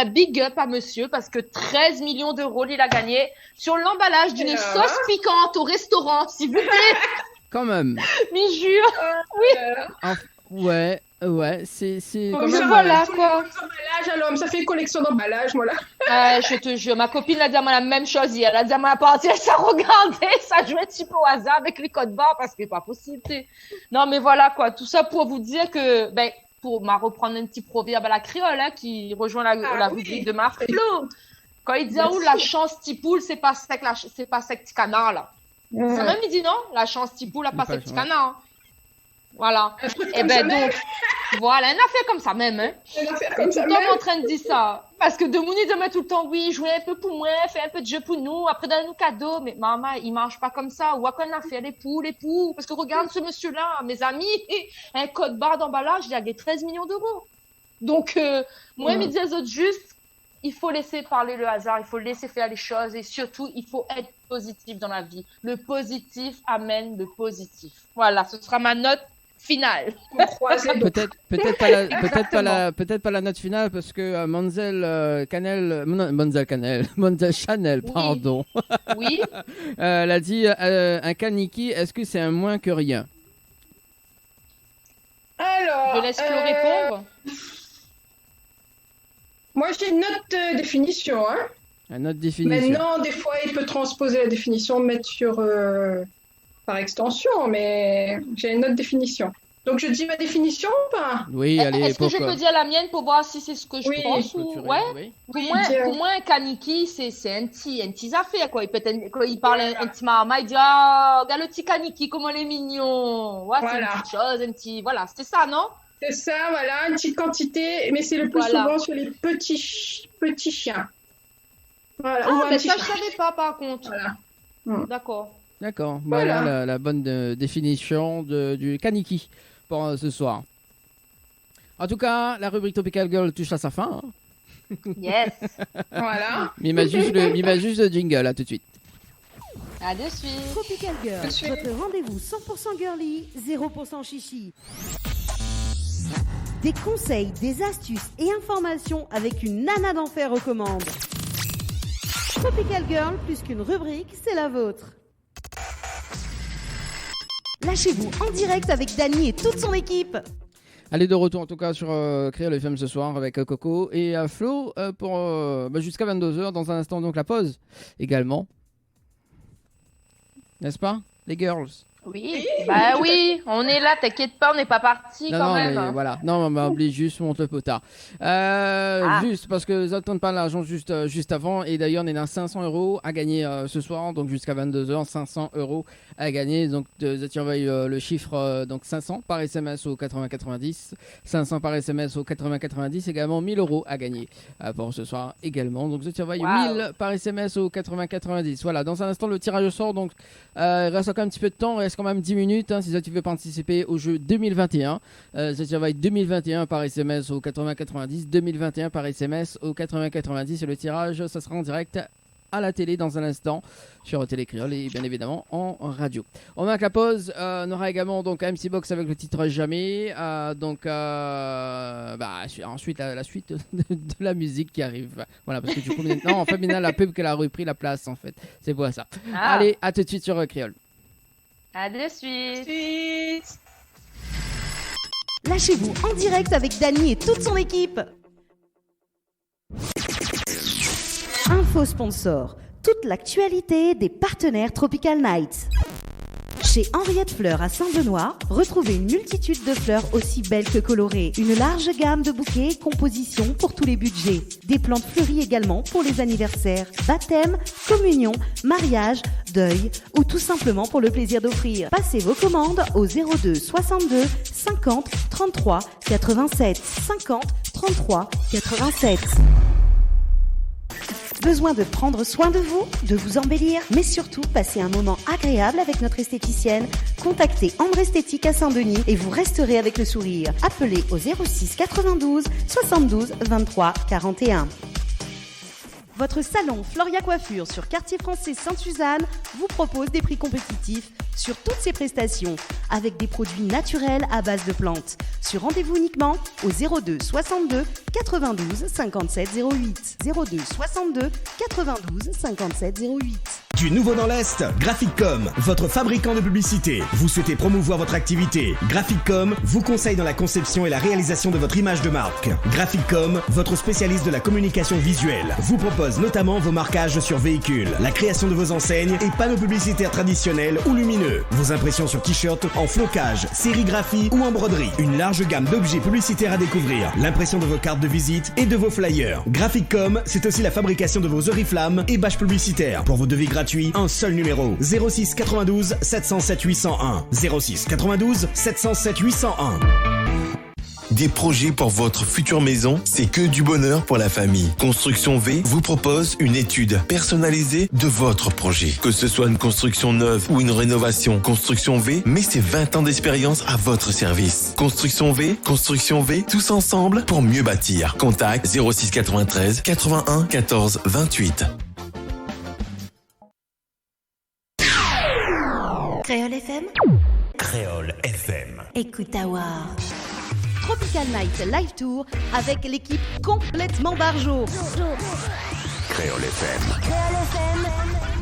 Big up à monsieur parce que 13 millions d'euros il a gagné sur l'emballage d'une sauce piquante au restaurant, s'il vous plaît. Quand même. Mais jure. Oui. Ouais, c'est voilà quoi. Alors, ça fait une collection d'emballages, voilà. Je te jure, ma copine a dit à moi la même chose hier. Elle a dit à moi la partie, elle s'est regardée, ça jouait un petit peu au hasard avec les codes barres parce que c'est pas possible. Non, mais voilà quoi, tout ça pour vous dire que, pour reprendre un petit proverbe à la créole, hein, qui rejoint la rubrique de Marc Flo. Quand il dit la chance petit poule, c'est pas sec petit canard là. Ça même il dit non, la chance petit poule, pas sec petit canard. Voilà. Donc, voilà, une affaire comme ça même. Hein. Une affaire comme ça même. Tout le temps en train de dire ça. Parce que de Mouni demande tout le temps, oui, jouez un peu pour moi, fais un peu de jeu pour nous, après donne-nous cadeau. Mais maman, il marche pas comme ça. Ou à quoi on a fait les poux. Parce que regarde ce monsieur-là, mes amis, un code barre d'emballage, il a gagné 13 millions d'euros. Donc, moi, je me disais juste, il faut laisser parler le hasard, il faut laisser faire les choses et surtout, il faut être positif dans la vie. Le positif amène le positif. Voilà, ce sera ma note finale. Peut-être pas la note finale parce que Monzel Chanel, pardon. Oui. Elle a dit un kaniki, est-ce que c'est un moins que rien? Alors, je laisse Flo répondre. Moi, j'ai une autre définition. Hein. Une autre définition. Maintenant, des fois, il peut transposer la définition, mettre sur par extension, mais j'ai une autre définition. Donc je dis ma définition ou pas? Oui, allez, Est-ce que je peux dire la mienne pour voir si c'est ce que je Oui, pense ou... clôturer, Ouais. oui. Pour moi, un kaniki, c'est un petit affaire, quoi. Quand il parle un petit mama, il dit, ah, regarde le petit kaniki, comment il est mignon. Ouais, c'est une Voilà. petite chose, un petit, voilà, c'est ça, non? C'est ça, voilà, une petite quantité, mais c'est le plus Voilà. souvent sur les petits chiens. Voilà. Ah, Ou un mais petit ça, je chat. savais pas, par contre. Voilà. D'accord. D'accord, Voilà. voilà la bonne définition du kaniki pour ce soir. En tout cas, la rubrique Tropical Girl touche à sa fin. Hein. Yes. Voilà. Mais il m'a juste le jingle, à tout de suite. À de suite. Tropical Girl, Je suis- votre rendez-vous 100% girly, 0% chichi. Des conseils, des astuces et informations avec une nana d'enfer aux commandes. Tropical Girl, plus qu'une rubrique, c'est la vôtre. Lâchez-vous en direct avec Dany et toute son équipe. Allez, de retour en tout cas sur Créole FM ce soir avec Coco et Flo pour jusqu'à 22h. Dans un instant, donc la pause également. N'est-ce pas, les girls? Oui, bah oui, on est là, t'inquiète pas, on n'est pas parti Non, quand non, même. mais voilà. Non, on m'a oublié juste monte le potard. Juste parce que vous n'attendez pas l'argent juste avant. Et d'ailleurs, on est dans 500 € à gagner ce soir. Donc jusqu'à 22h, 500 € à gagner. Donc tu envoies le chiffre donc 500 par SMS au 8090. 500 par SMS au 8090. Également 1000 € à gagner pour ce soir également. Donc tu envoies 1000 par SMS au 8090. Voilà, dans un instant, le tirage au sort. Donc il reste encore un petit peu de temps. Il reste quand même 10 minutes. Hein, si tu veux participer au jeu 2021. Tu envoies 2021 par SMS au 8090. 2021 par SMS au 8090. Et le tirage, ça sera en direct à la télé dans un instant sur Télé Créole et bien évidemment en radio. On marque la pause. On aura également donc un MC Box avec le titre Jamais. Ensuite la suite de la musique qui arrive. Voilà, parce que du coup maintenant en fait la pub qu'elle a repris la place en fait. C'est pour ça. Ah. Allez, à tout de suite sur Créole. À de suite. Lâchez-vous en direct avec Dany et toute son équipe. Info sponsor, toute l'actualité des partenaires Tropical Nights. Chez Henriette Fleurs à Saint-Benoît, retrouvez une multitude de fleurs aussi belles que colorées. Une large gamme de bouquets et compositions pour tous les budgets. Des plantes fleuries également pour les anniversaires, baptêmes, communions, mariages, deuil ou tout simplement pour le plaisir d'offrir. Passez vos commandes au 02 62 50 33 87 50 33 87. Besoin de prendre soin de vous, de vous embellir, mais surtout passer un moment agréable avec notre esthéticienne? Contactez Ambre Esthétique à Saint-Denis et vous resterez avec le sourire. Appelez au 06 92 72 23 41. Votre salon Floria Coiffure sur Quartier Français Sainte-Suzanne vous propose des prix compétitifs sur toutes ses prestations avec des produits naturels à base de plantes. Sur rendez-vous uniquement au 02 62 92 57 08. 02 62 92 57 08. Du nouveau dans l'Est, Graphicom, votre fabricant de publicité. Vous souhaitez promouvoir votre activité? Graphicom vous conseille dans la conception et la réalisation de votre image de marque. Graphicom, votre spécialiste de la communication visuelle, vous propose notamment vos marquages sur véhicules, la création de vos enseignes et panneaux publicitaires traditionnels ou lumineux, vos impressions sur t-shirts en flocage, sérigraphie ou en broderie, une large gamme d'objets publicitaires à découvrir, l'impression de vos cartes de visite et de vos flyers. Graphicom, c'est aussi la fabrication de vos oriflammes et bâches publicitaires. Pour vos devis gratuits, un seul numéro, 06 92 707 801. 06 92 707 801. Des projets pour votre future maison, c'est que du bonheur pour la famille. Construction V vous propose une étude personnalisée de votre projet. Que ce soit une construction neuve ou une rénovation, Construction V met ses 20 ans d'expérience à votre service. Construction V, tous ensemble pour mieux bâtir. Contact 06 93 81 14 28. Créole FM. Créole FM. Écoute Awar. Tropical Night Live Tour avec l'équipe complètement barjo. Créole FM.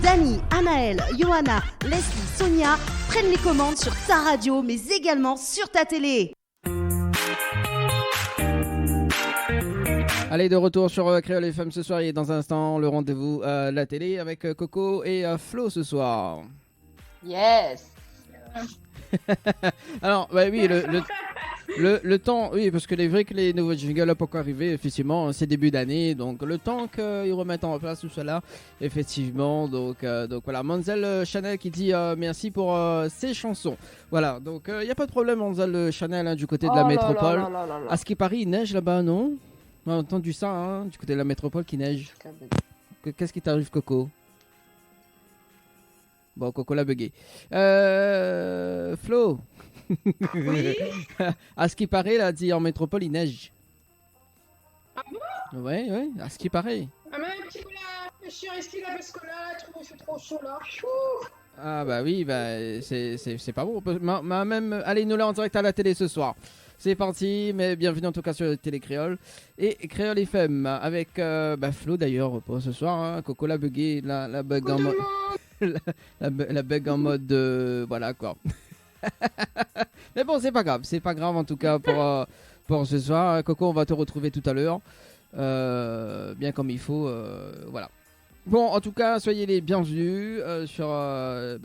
Dany, Anaël, Johanna, Leslie, Sonia prennent les commandes sur ta radio mais également sur ta télé. Allez, de retour sur Créole FM ce soir et dans un instant le rendez-vous à la télé avec Coco et Flo ce soir. Yes. Alors, bah oui, le temps, oui, parce que c'est vrai que les nouveaux jingles n'ont pas encore arrivé, effectivement, c'est début d'année, donc le temps qu'ils remettent en place tout cela, effectivement, donc voilà, Manzel Chanel qui dit merci pour ses chansons. Voilà, donc il n'y a pas de problème, Manzel Chanel, hein, du côté de la métropole. À ce qui paraît, il neige là-bas, non? On a entendu ça, hein, du côté de la métropole qui neige. Qu'est-ce qui t'arrive, Coco? Bon, Coco l'a bugué. Flo. Oui. À ce qui paraît, là, dit en métropole, il neige. Ah bon? Ouais, à ce qui paraît. Ah, mais un petit peu la fraîcheur ici, là, parce que là, il fait trop chaud, là. Ouh. Ah bah oui, bah c'est pas bon. Même, allez, nous là en direct à la télé ce soir. C'est parti, mais bienvenue en tout cas sur Télé Créole et Créole FM avec Flo d'ailleurs pour ce soir. Hein, Coco l'a bugué, la bug en mode... la bug en mode voilà quoi. Mais bon, c'est pas grave en tout cas pour ce soir. Coco, on va te retrouver tout à l'heure, bien comme il faut, voilà. Bon, en tout cas, soyez les bienvenus sur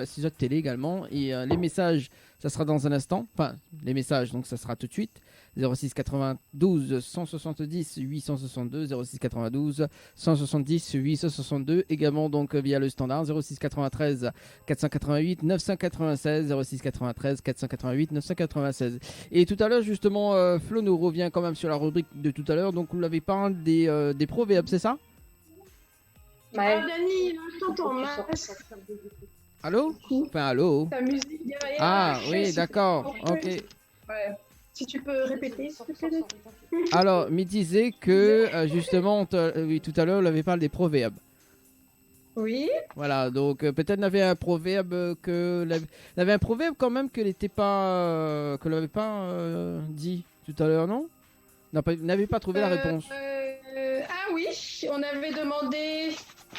Ciseaux Télé également. Et les messages, ça sera dans un instant. Enfin, les messages, donc ça sera tout de suite. 06 92 170 862 06 92 170 862. Également donc via le standard 06 93 488 996 06 93 488 996. Et tout à l'heure, justement, Flo nous revient quand même sur la rubrique de tout à l'heure. Donc, vous l'avez parlé des proverbes, c'est ça? Ah, Dani, je t'entends mal. Allô? Enfin, allô? Ta musique derrière. Ah, oui, d'accord. Ok. Ouais. Si tu peux répéter, s'il te plaît. Alors, il disait que, justement, oui, tout à l'heure, on avait parlé des proverbes. Oui. Voilà, donc peut-être n'avait un proverbe n'avait un proverbe quand même que n'était pas que l'avait pas dit tout à l'heure, non? N'avait pas trouvé la réponse. Ah oui, on avait demandé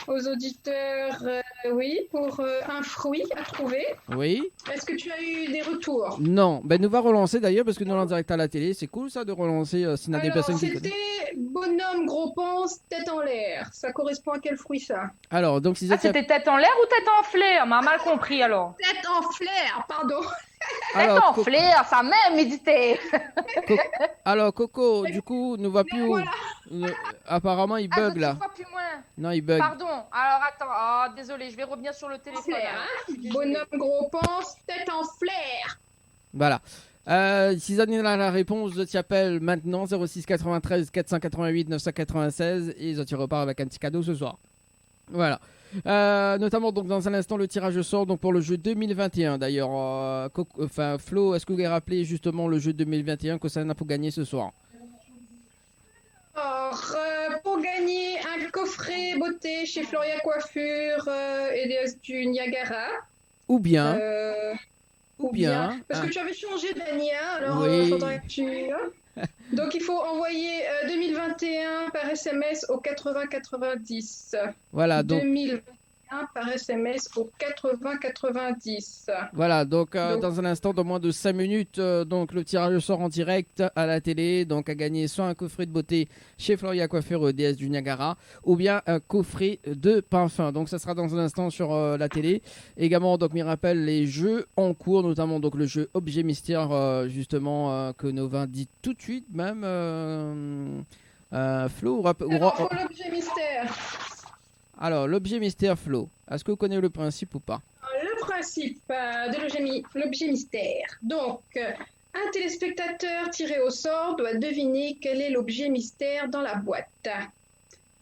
aux auditeurs, oui, pour un fruit à trouver. Oui. Est-ce que tu as eu des retours? Non, ben nous va relancer d'ailleurs parce que nous en direct à la télé, c'est cool ça de relancer s'il y a des personnes qui c'était bonhomme gros ponce, tête en l'air. Ça correspond à quel fruit ça? Alors, donc si c'était tête en l'air ou tête en flair? On m'a mal compris alors. Tête en flair, pardon. Tête en flair, ça même médité. Alors Coco, du coup, ne va plus où? Apparemment, il bug là. Non, il bug. Pardon. Alors attends. Oh, désolé, je vais revenir sur le téléphone. Bonhomme gros ponce, tête en flair. Voilà. Si vous avez la réponse, je t'appelle maintenant 06 93 488 996 et je repars avec un petit cadeau ce soir. Voilà. Notamment donc dans un instant le tirage sort donc pour le jeu 2021 d'ailleurs. Flo, est-ce que vous avez rappelé justement le jeu 2021 que ça n'a pour gagner ce soir? Alors, pour gagner un coffret beauté chez Floria Coiffure et déesse du Niagara. Ou bien. Parce que tu avais changé Dania, alors oui. Faudrait que tu... Donc il faut envoyer 2021 par SMS au 8090. Voilà, donc 2021 par SMS au 8090. Voilà, donc dans un instant, dans moins de 5 minutes, donc le tirage sort en direct à la télé. Donc à gagner soit un coffret de beauté chez Floria Coiffure déesse du Niagara, ou bien un coffret de parfum. Donc ça sera dans un instant sur la télé. Également, donc, m'y rappelle les jeux en cours, notamment donc le jeu Objet Mystère, justement, que Nova dit tout de suite, même. Flo, l'objet mystère. Alors, l'objet mystère, Flo, est-ce que vous connaissez le principe ou pas? Le principe de l'objet mystère. Donc, un téléspectateur tiré au sort doit deviner quel est l'objet mystère dans la boîte.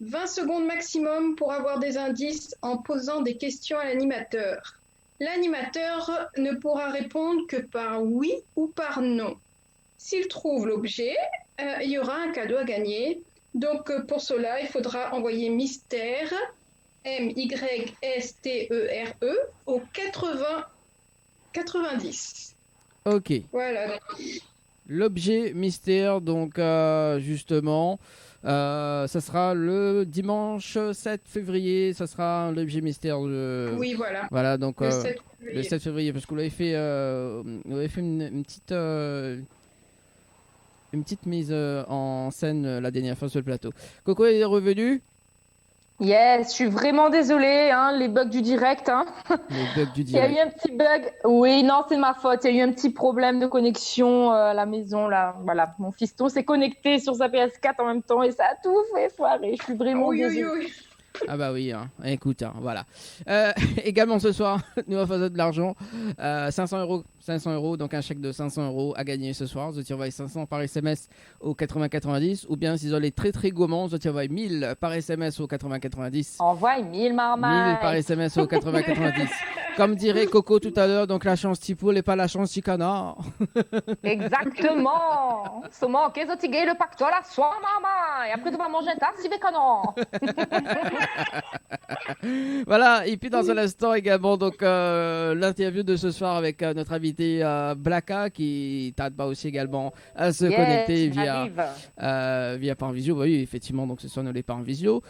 20 secondes maximum pour avoir des indices en posant des questions à l'animateur. L'animateur ne pourra répondre que par oui ou par non. S'il trouve l'objet, il y aura un cadeau à gagner. Donc, pour cela, il faudra envoyer mystère MYSTERE au 90. Ok. Voilà. L'objet mystère, donc justement, ça sera le dimanche 7 février. Ça sera l'objet mystère. Oui, voilà. Voilà, donc le 7 février, parce que vous l'avez fait, une petite mise en scène la dernière fois sur le plateau. Coco est revenu. Yes, je suis vraiment désolée, hein, les bugs du direct. Hein. Les bugs du Il y a eu direct. un petit bug. Oui, non, c'est de ma faute. Il y a eu un petit problème de connexion à la maison. Là. Voilà, mon fiston s'est connecté sur sa PS4 en même temps et ça a tout fait foirer. Je suis vraiment Oui, oui, désolée. oui. Ah bah oui, hein. Écoute, hein, voilà. Également ce soir, nous faisons de l'argent. 500 euros, donc un chèque de 500 euros à gagner ce soir. Vous envoyez 500 par SMS au 80-90. Ou bien si vous êtes très très gourmand, vous envoyez 1000 par SMS au 80-90. Envoie 1000 marmailles. 1000 par SMS au 80-90. Comme dirait Coco tout à l'heure, donc la chance petit poule et pas la chance petit canard. Exactement. Somo, che zo ti gay le pacto la sua maman. Et après, tu vas manger un tassi de canon. Voilà, et puis dans un instant également, donc l'interview de ce soir avec notre invité Blacka qui tarde pas aussi également à se connecter via par visio. Oui, effectivement, donc ce soir on n'est pas en visio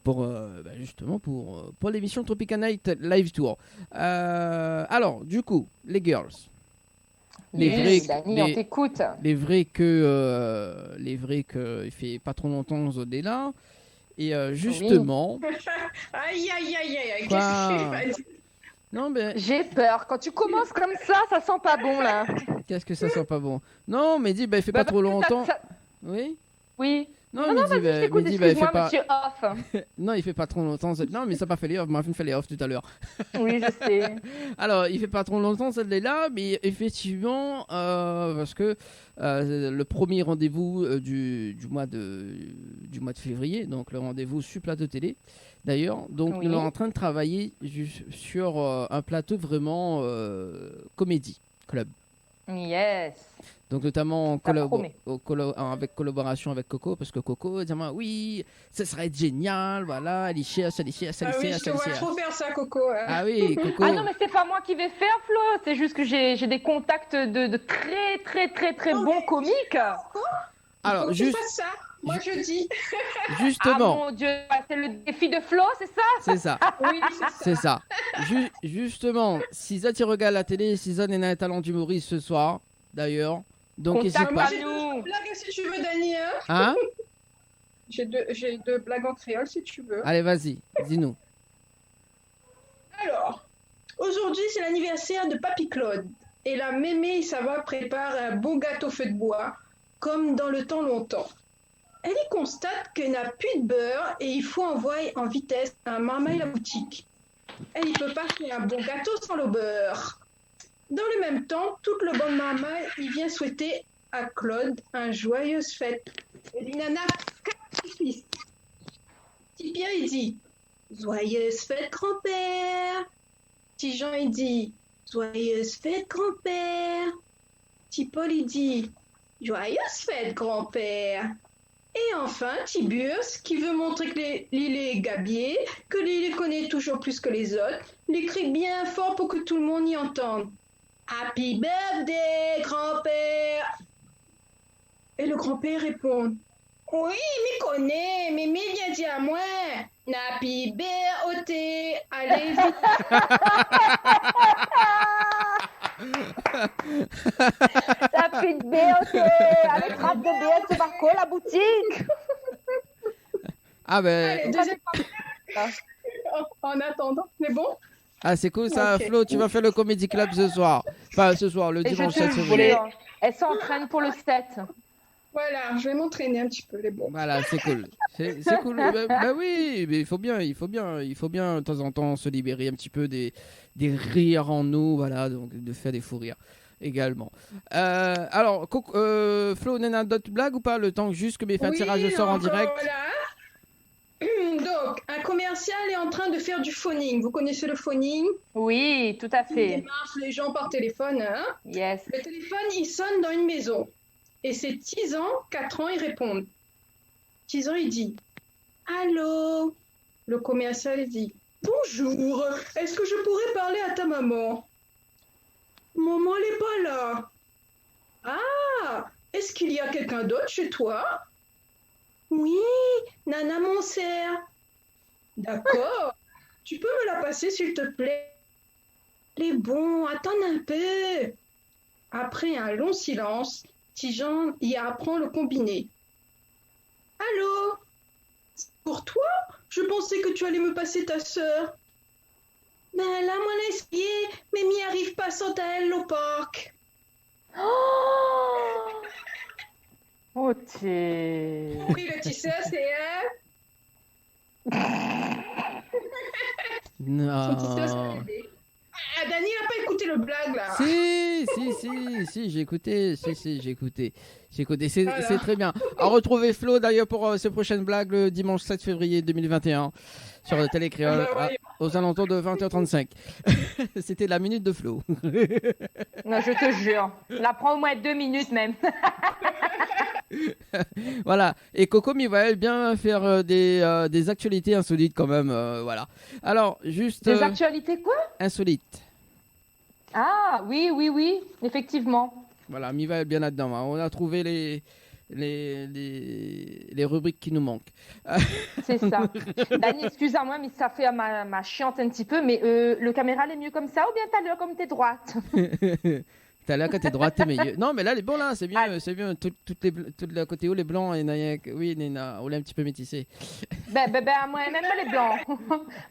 pour justement pour l'émission Tropica Night Live Tour. Alors, du coup, les girls. Dani, on t'écoute. Les vrais que il fait pas trop longtemps Zod est là. Et justement. Aïe, aïe, aïe, aïe. Quoi Qu'est-ce qu'il va dire? Non, mais. J'ai peur. Quand tu commences comme ça sent pas bon là. Qu'est-ce que ça sent pas bon? Non, mais dis, il fait pas trop longtemps. Oui? Oui. Non, Non, mais vas-y, je t'écoute, il fait excuse-moi, pas. monsieur Off. Non, il fait pas trop longtemps. Non, mais ça n'a pas fait les off. Marvin fait les off tout à l'heure. Oui, je sais. Alors, il fait pas trop longtemps celle-là, mais effectivement, parce que le premier rendez-vous du mois de février, donc le rendez-vous sur plateau télé, d'ailleurs, donc Oui. nous sommes en train de travailler sur un plateau vraiment comédie club. Yes. Donc notamment Ça promet. avec collaboration avec Coco, parce que Coco dit oui, ça serait génial, voilà, elle y cherche. Ah oui, je te vois trop faire ça, Coco. Hein. Ah oui, Coco. Ah non, mais c'est pas moi qui vais faire, Flo. C'est juste que j'ai des contacts de très, très, très, très bons comiques. Alors, juste ça. Moi, je dis. Justement. Ah mon Dieu, c'est le défi de Flo, c'est ça? C'est ça. Oui, c'est ça. Justement, si tu regardes la télé, si Zone est un talent d'humoriste ce soir, d'ailleurs. Donc, n'hésite pas. J'ai deux blagues si tu veux, Dani. Hein? J'ai deux blagues en créole si tu veux. Allez, vas-y, dis-nous. Alors, aujourd'hui, c'est l'anniversaire de Papy Claude. Et la mémé, ça va, prépare un bon gâteau feu de bois, comme dans le temps longtemps. Elle y constate qu'elle n'a plus de beurre et il faut envoyer en vitesse un marmaille à la boutique. Elle ne peut pas faire un bon gâteau sans le beurre. Dans le même temps, toute le bon marmaille, il vient souhaiter à Claude un joyeuse fête. Et l'inana, petit Pierre, il dit « Joyeuse fête, grand-père !» Petit Jean, il dit « Joyeuse fête, grand-père !» Petit Paul, il dit « Joyeuse fête, grand-père !» Et enfin, Tiburce, qui veut montrer que Lily est gabier, que Lily connaît toujours plus que les autres, lui crie bien fort pour que tout le monde y entende. « Happy birthday, grand-père !» Et le grand-père répond « Oui, m'y connais, mais vient dire à moi. Happy birthday, allez vite. » Happy birthday, allez, trappe de bière, c'est Marco, la boutique. Ah ben. Allez, deuxième en attendant, c'est bon? Ah, c'est cool ça, Ok. Flo, tu vas faire le Comedy Club ce soir. Enfin, ce soir, le Et dimanche je 7 te février. jure, elle s'entraîne pour le 7. Voilà, je vais m'entraîner un petit peu, les bons. Voilà, c'est cool. C'est cool. Bah oui, mais il faut bien de temps en temps se libérer un petit peu des rires en nous, voilà, donc de faire des fous rires également. Alors, Flo, Nena, d'autres blagues ou pas? Le temps juste que mes fins de tirage sortent en encore, direct. voilà. Donc, un commercial est en train de faire du phoning. Vous connaissez le phoning? Oui, tout à Il fait. démarche les gens par téléphone. Hein? Yes. Le téléphone, il sonne dans une maison. Et c'est Tizan, 4 ans, ils répondent. Tizan, il dit « Allô ?» Le commercial, il dit « Bonjour, est-ce que je pourrais parler à ta maman ?»« Maman, elle n'est pas là. »« Ah, est-ce qu'il y a quelqu'un d'autre chez toi ?»« Oui, Nana Monser. »« D'accord. Tu peux me la passer, s'il te plaît ?»« Les bons, attends un peu. » Après un long silence, Tijan y apprend le combiné. « Allô? C'est pour toi ? Je pensais que tu allais me passer ta sœur. Ben là, moi, on a essayé, mais m'y arrive pas sans elle au parc. Oh, t'es... Oui, le tissé, c'est Non. Ah, Dani n'a pas écouté le blague, là. Si, j'ai écouté. J'ai écouté. C'est Voilà. c'est très bien. À retrouver Flo d'ailleurs pour ses prochaines blagues le dimanche 7 février 2021 sur le Télécréole aux alentours de 20h35. C'était la minute de Flo. Non, je te jure. La prends au moins 2 minutes même. Voilà. Et Coco va bien faire des actualités insolites quand même. Voilà. Alors, juste. Des actualités quoi? Insolites. Ah, oui, effectivement. Voilà, Miva est bien là-dedans. Hein. On a trouvé les rubriques qui nous manquent. C'est ça. Dani, excuse-moi, mais ça fait ma chiante un petit peu. Mais le caméra est mieux comme ça ou bien t'as l'air comme t'es droite? T'as l'air quand t'es droite, t'es meilleur. Non, mais là, les bons là, c'est bien. C'est bien. Tout le côté où les blancs, on est un petit peu métissé. Ben, moi, même pas les blancs.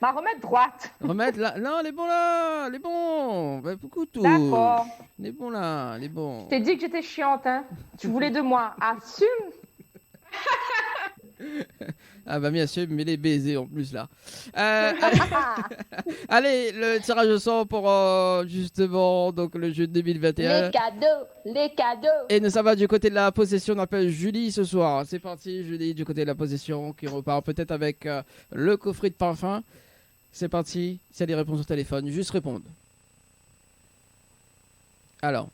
Ma remettre droite. Remettre là. Non, les bons là. Les bons. Ben, beaucoup tout. D'accord. Les bons là. Les bons. Je t'ai dit que j'étais chiante, hein. Tu voulais de moi. Assume. Ah bah bien sûr, mais les baisers en plus là. Allez, le tirage au sort pour justement donc le jeu 2021. Les cadeaux. Et nous ça va du côté de la possession, on appelle Julie ce soir. C'est parti, Julie du côté de la possession qui repart peut-être avec le coffret de parfum. C'est parti, c'est les réponses au téléphone, juste répondre. Alors,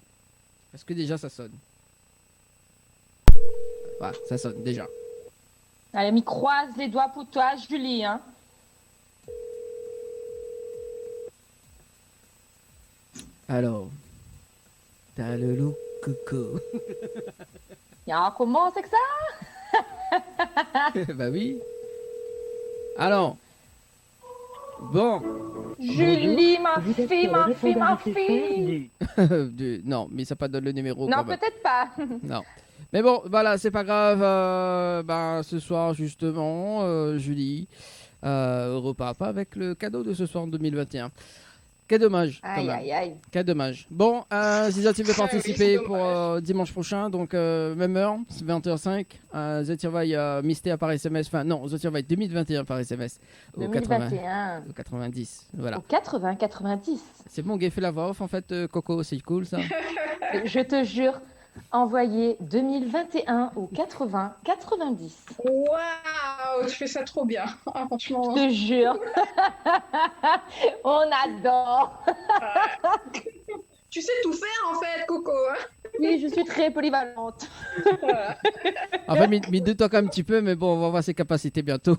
est-ce que déjà ça sonne? Voilà, ça sonne déjà. Allez, m'y croise les doigts pour toi, Julie, hein. Alors, t'as le look Coco. Comment c'est que ça? Bah oui. Alors, bon. Julie, ma fille. Non, mais ça pas donne le numéro. Non, quand même. peut-être pas. Non. Mais bon, voilà, c'est pas grave. Ce soir, justement, Julie repart pas avec le cadeau de ce soir en 2021. Quel dommage. Aïe. Quel dommage. Bon, Ziza, tu veux participer pour dimanche prochain, donc même heure, 20h05. Zotirvaille Mystère par SMS. Enfin, non, Zotirvaille 2021 par SMS. Au 2021. Au 90. Voilà. Au 80-90. C'est bon, Gay fait la voix off en fait, Coco, c'est cool ça. Je te jure. Envoyé 2021 au 80-90. Waouh, tu fais ça trop bien. Ah, franchement. Je te jure. On adore. Tu sais tout faire en fait, Coco. Hein. Oui, je suis très polyvalente. Voilà. Enfin, mais doute-toi un petit peu, mais bon, on va voir ses capacités bientôt.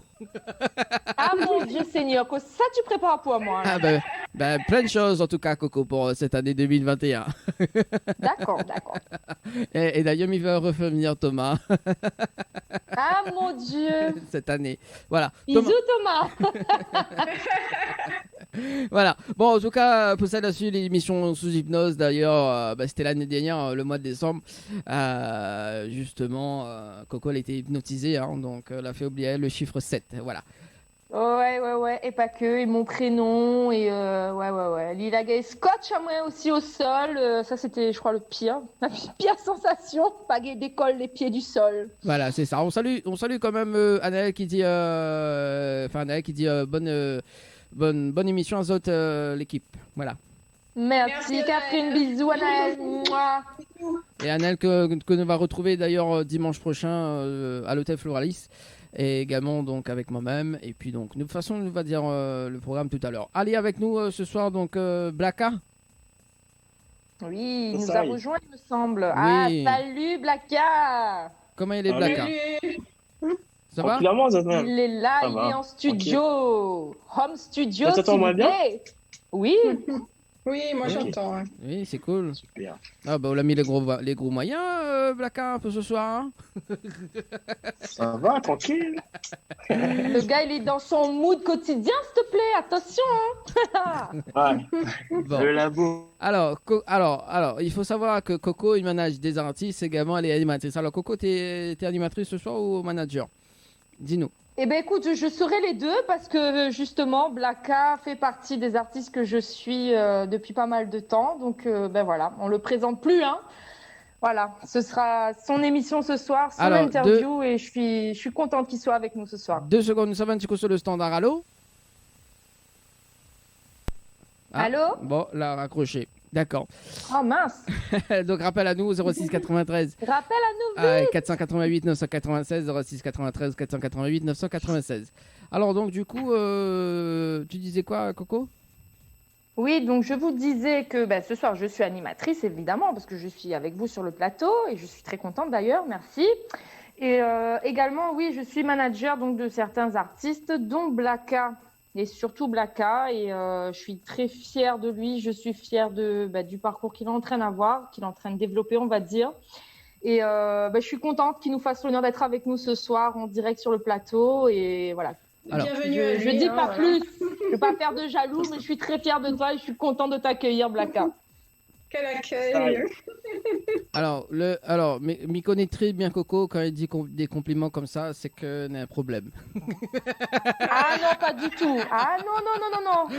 Ah mon Dieu Seigneur, que ça tu prépares pour moi. Ah ben, plein de choses en tout cas, Coco, pour cette année 2021. D'accord. Et d'ailleurs, il va revenir Thomas. Ah mon Dieu. Cette année. Voilà. Bisous Thomas. Voilà. Bon, en tout cas, pour ça là-dessus, l'émission sous hypnose, d'ailleurs, c'était l'année dernière, le mois de décembre. Justement, Coco, elle était hypnotisée, hein, donc elle a fait oublier le chiffre 7. Voilà. Ouais, et pas que, et mon prénom, et ouais. Lila Gay scotch à moi aussi au sol, ça c'était, je crois, le pire. La pire sensation, pas gay décolle les pieds du sol. Voilà, c'est ça. On salue quand même Anaël qui dit, bonne émission à autres, l'équipe. Voilà. Merci Catherine, bisous Anaël. Et Anaël que nous va retrouver d'ailleurs dimanche prochain à l'hôtel Floralis. Et également donc avec moi-même. Et puis donc, de toute façon, on va dire le programme tout à l'heure. Allez avec nous ce soir, donc Blaka. Oui, il nous a rejoint, il me semble. Oui. Ah, salut Blaka. Comment il est, Blaka? Ça va? Il est là, il est en studio. Home studio. T'entends-moi bien? Oui. Oui, moi j'entends. Hein. Oui, c'est cool. Super. Ah bah on a mis les gros moyens, Blaka, un peu ce soir. Hein. Ça va, tranquille. Le gars, il est dans son mood quotidien, s'il te plaît. Attention. Hein. Ouais. Bon. Le labo. Alors, il faut savoir que Coco, il manage des artistes, également elle est animatrice. Alors Coco, t'es animatrice ce soir ou manager? Dis-nous. Eh ben écoute, je serai les deux parce que justement, Blacka fait partie des artistes que je suis depuis pas mal de temps. Donc ben voilà, on le présente plus, hein. Voilà, ce sera son émission ce soir, son Alors, interview et je suis contente qu'il soit avec nous ce soir. 2 secondes, nous sommes un petit coup sur le standard. Allô? Allô? Bon, là, raccroché. D'accord. Oh mince! Donc, rappel à nous, 06 93 Rappel à nous vite! 488 996, 06 93 488 996. Alors, donc, du coup, tu disais quoi, Coco? Oui, donc je vous disais que ben, ce soir, je suis animatrice, évidemment, parce que je suis avec vous sur le plateau et je suis très contente d'ailleurs, merci. Et également, oui, je suis manager donc, de certains artistes, dont Blacka, et surtout Blacka, et je suis très fière de lui, je suis fière du parcours qu'il est en train d'avoir, qu'il est en train de développer, on va dire. Et je suis contente qu'il nous fasse l'honneur d'être avec nous ce soir en direct sur le plateau, et voilà. Alors, Bienvenue à Je lui, dis hein, pas voilà. plus, je vais pas faire de jaloux, mais je suis très fière de toi et je suis contente de t'accueillir, Blacka. Quel accueil. Alors, m'y connaît très bien Coco, quand il dit des compliments comme ça, c'est qu'il y a un problème. Ah non, pas du tout. Ah non.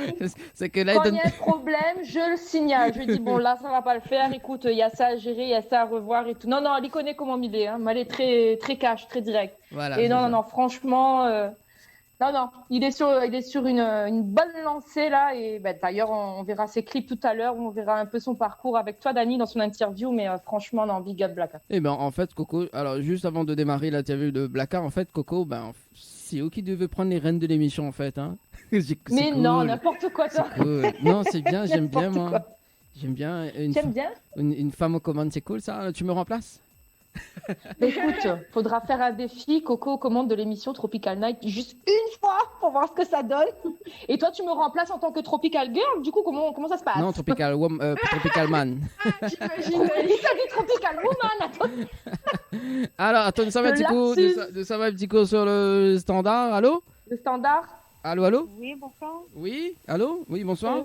C'est que là, Quand il y a un problème, je le signale. Je lui dis, bon, là, ça va pas le faire. Écoute, il y a ça à gérer, il y a ça à revoir et tout. Non, elle y connaît comment il est. Hein. Mais elle est très, très cash, très direct. Voilà, et c'est ça. non, franchement, non, il est sur une bonne lancée là. Et d'ailleurs, on verra ses clips tout à l'heure. On verra un peu son parcours avec toi, Dani, dans son interview. Mais franchement, non, big up, Blacka. Eh ben, en fait, Coco, alors juste avant de démarrer l'interview de Blacka, en fait, Coco, c'est eux qui devaient prendre les rênes de l'émission, en fait. Hein. Mais non, n'importe quoi, toi. Cool. Non, c'est bien, j'aime bien, N'importe moi. quoi. J'aime bien. T'aimes bien? Une femme aux commandes, c'est cool, ça. Tu me remplaces? Écoute, faudra faire un défi, Coco aux commandes de l'émission Tropical Night, juste une fois pour voir ce que ça donne. Et toi, tu me remplaces en tant que Tropical Girl. Du coup, comment ça se passe? Non, Tropical Man. J'imagine. Il t'a dit Tropical Woman. Attends. Alors, attends, ça va un Le petit coup, lapsus. ça va un petit coup sur le standard. Allô? Le standard. Allô? Oui, bonsoir. Oui? Allô? Oui, bonsoir.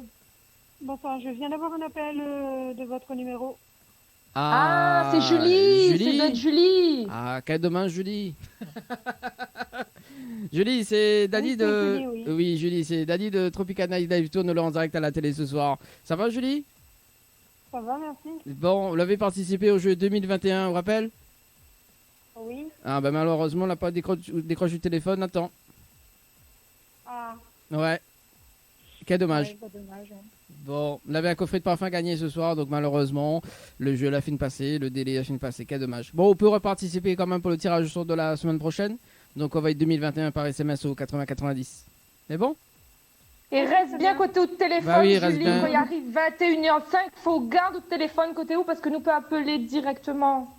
Bonsoir, je viens d'avoir un appel de votre numéro. Ah, c'est Julie. C'est notre Julie. Ah, quel dommage, Julie. Julie, c'est Dani Oui, de... c'est Julie, oui. Oui, Julie, c'est Dani de Tropical Night Live Tour, nous l'avons en direct à la télé ce soir. Ça va, Julie? Ça va, merci. Bon, vous avez participé au jeu 2021, on rappelle? Oui. Ah, malheureusement, on n'a pas décroché du téléphone, attends. Ah, Ouais. Quel dommage. ouais, pas dommage. Hein. Bon, on avait un coffret de parfum gagné ce soir, donc malheureusement, le jeu l'a fini passer, le délai a fini passer, quel dommage. Bon, on peut reparticiper quand même pour le tirage au sort de la semaine prochaine. Donc on va être 2021 par SMS au 80-90. C'est bon? Et reste bien côté au téléphone, Bah oui, reste Julie. bien. Quand il arrive 21h05, faut garder au téléphone côté où parce que nous peut appeler directement.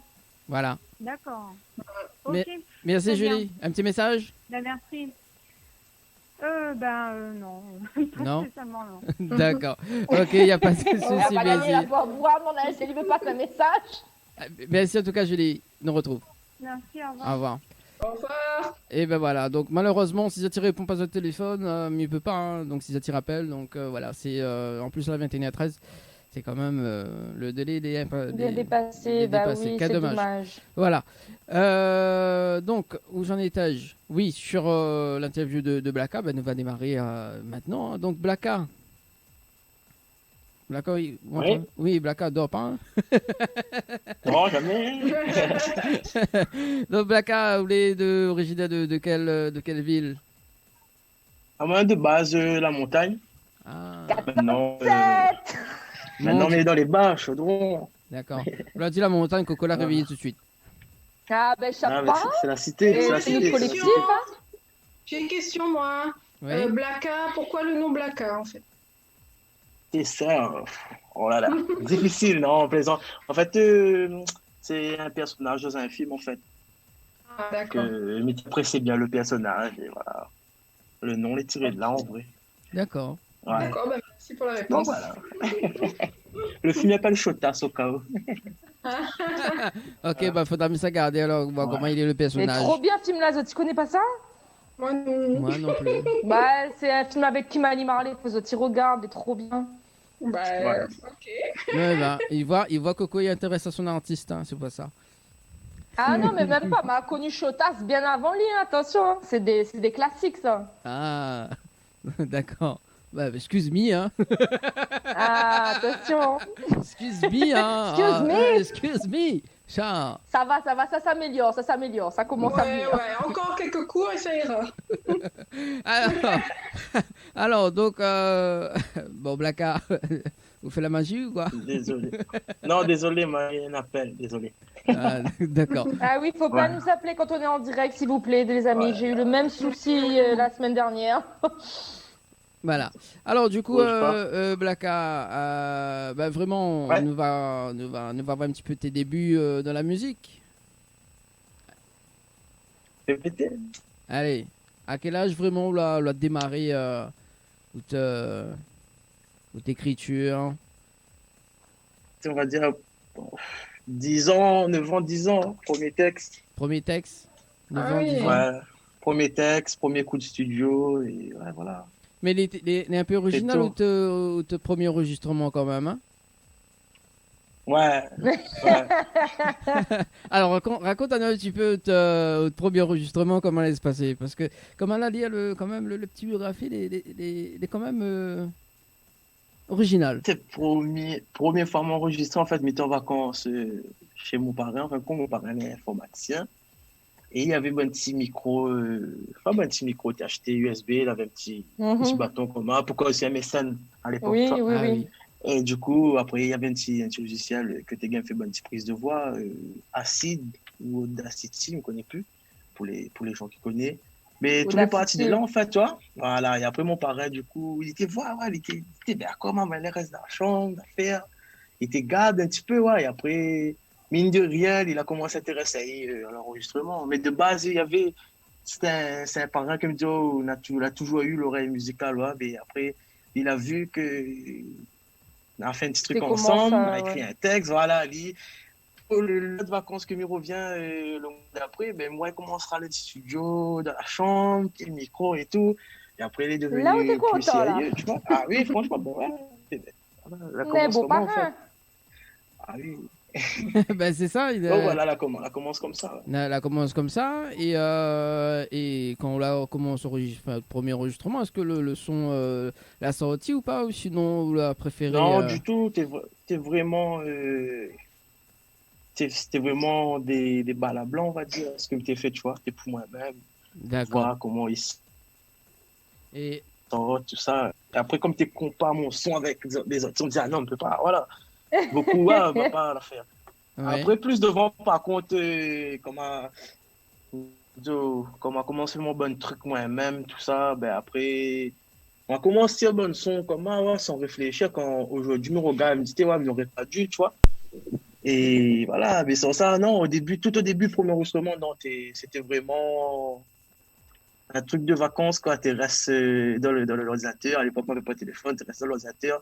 Voilà. D'accord. Ok. Mais- Merci Très bien. Julie. Un petit message? Ben, merci. Non. Non. Pas spécialement, non. D'accord. Ok, il n'y a pas de On va souci, pas gagner la merci. voix boire, mon âge, lui veut pas un message. Merci en tout cas Julie. Nous retrouve. Merci, au revoir. Au revoir. Au revoir. Et ben voilà, donc malheureusement, si Zati répond pas au téléphone, mais il peut pas, hein. Donc si Zati rappelle, donc voilà, c'est en plus la 21h13, c'est quand même le délai il est Dépassé, oui, quel c'est dommage. dommage. Voilà. Donc, où j'en étais-je? Oui, sur l'interview de Blacka, nous va démarrer maintenant. Hein. Donc Blacka. Blacka, oui. vous Oui. m'entendez? Oui, Blacka dort pas. Hein. Non, jamais. Donc Blacka, vous êtes originaire de quelle ville? À moins de base, la montagne. Ah, Maintenant, maintenant, on est dans les bas, chaudron. d'accord. On l'a dit la montagne, Coco l'a réveillé tout de suite. Ah, ben, je sais Ah, mais pas. c'est la cité, c'est la C'est une cité. collectif, hein. J'ai une question, moi. Oui. Blacka, pourquoi le nom Blacka, en fait? C'est ça. Oh là là. Difficile, non, plaisant. En fait, c'est un personnage dans un film, en fait. Ah, d'accord. Mais tu apprécies bien le personnage, et voilà. Le nom est tiré de là, en vrai. D'accord. Ouais. D'accord, merci pour la Donc réponse. voilà. Le film n'est pas le chotas, au cas où. Ok, faudra me ça garder alors, voir comment il est le Mais personnage. trop bien, film là, tu connais pas ça? Moi, non. Moi non plus. Bah, c'est un film avec Kimani Marley, tu regardes, il est trop bien. Bah, Ouais. ok. Ouais, il voit Coco, il intéresse à son artiste, hein, c'est pas ça. Ah non, mais même pas. M'a connu Chotas bien avant lui, hein, attention. Hein. C'est des classiques, ça. Ah, d'accord. Bah, excuse me, hein. Ah, attention. Excuse me, hein. Excuse me. Excuse me. Chat. Ça va, ça s'améliore. Ça commence à venir. Ouais, encore quelques cours et ça ira. Alors donc, bon, Blacka, vous faites la magie ou quoi? Désolé. Non, désolé, Marie, un appel, désolé. Ah, d'accord. Ah oui, faut pas Ouais. nous appeler quand on est en direct, s'il vous plaît, les amis. Ouais. J'ai eu le même souci la semaine dernière. Voilà. Alors du coup, Ouais, je Blacka, bah, vraiment, Ouais. nous va voir un petit peu tes débuts dans la musique. Répétez. Allez, à quel âge vraiment on a démarré votre écriture? On va dire 10 ans, 9 ans, 10 ans, premier texte. Premier texte? 9 Ah ans, oui. 10 ans. Ouais, premier texte, premier coup de studio, et ouais, voilà. Mais il est un peu original tout. ou te premier enregistrement quand même, hein? Ouais, ouais. Alors raconte-nous un petit peu votre premier enregistrement, comment allait se passer, parce que comme on a dit, quand même le petit biographie, il est quand même original. C'est premier fois m'enregistrer, en fait, m'étais en vacances chez mon parrain. Enfin, comme mon parrain est informaticien. Et il y avait un petit micro, pas un petit micro, t'as acheté USB, il avait un petit bâton commun, pourquoi aussi MSN à l'époque. Oui, tu vois. oui, Ah oui. oui. Et du coup, après, il y avait un petit logiciel que t'es fait une petite prise de voix, Acid ou Audacity, on ne connaît plus, pour les gens qui connaissent. Mais tout est parti de là, en fait, tu vois. Voilà, et après, mon parrain, du coup, il était voir, ouais, il était bien, comment, mais il reste dans la chambre, d'affaires. Il était garde un petit peu, ouais, et après, mine de rien, il a commencé à s'intéresser à l'enregistrement. Mais de base, c'est un parrain qui me dit, oh, il a toujours eu l'oreille musicale, ouais, mais après, il a vu que. On a fait un petit truc ensemble, on a écrit un texte, voilà, le de vacances qui me revient le mois d'après, ben moi, il commencera le studio, dans la chambre, le micro et tout. Et après, il est devenu Là où t'es plus content, là. sérieux, tu vois. Ah oui, franchement, bon, ouais. Voilà, Mais beau commencement, en fait. parrain. Ah oui. Ben, c'est ça. Donc voilà, la commence comme ça. Ouais. La commence comme ça, et quand on commence le premier enregistrement, est-ce que le son l'a sorti ou pas, ou sinon vous l'a préféré? Non, du tout, t'es vraiment. C'était vraiment des balles à blanc, on va dire, ce que t'es fait, tu vois. T'es pour moi-même. D'accord. Voir comment il Et sort, tout ça. Et après, comme tu compares mon son avec les autres, on me dit, ah non, on ne peut pas, voilà. Beaucoup, ouais, on ne va pas la faire. Ouais. Après, plus devant, par contre, comment commencer mon bon truc moi-même, tout ça, ben après, on a commencé un bon son, ouais, sans réfléchir, quand aujourd'hui, me regarde, il me dit, ouais, mais j'aurais pas dû, tu vois. Et voilà, mais sans ça, non, tout au début, premier enregistrement, non, c'était vraiment un truc de vacances, quoi. Tu restes dans l'ordinateur. À l'époque, on n'avait pas de téléphone, tu restes dans l'ordinateur,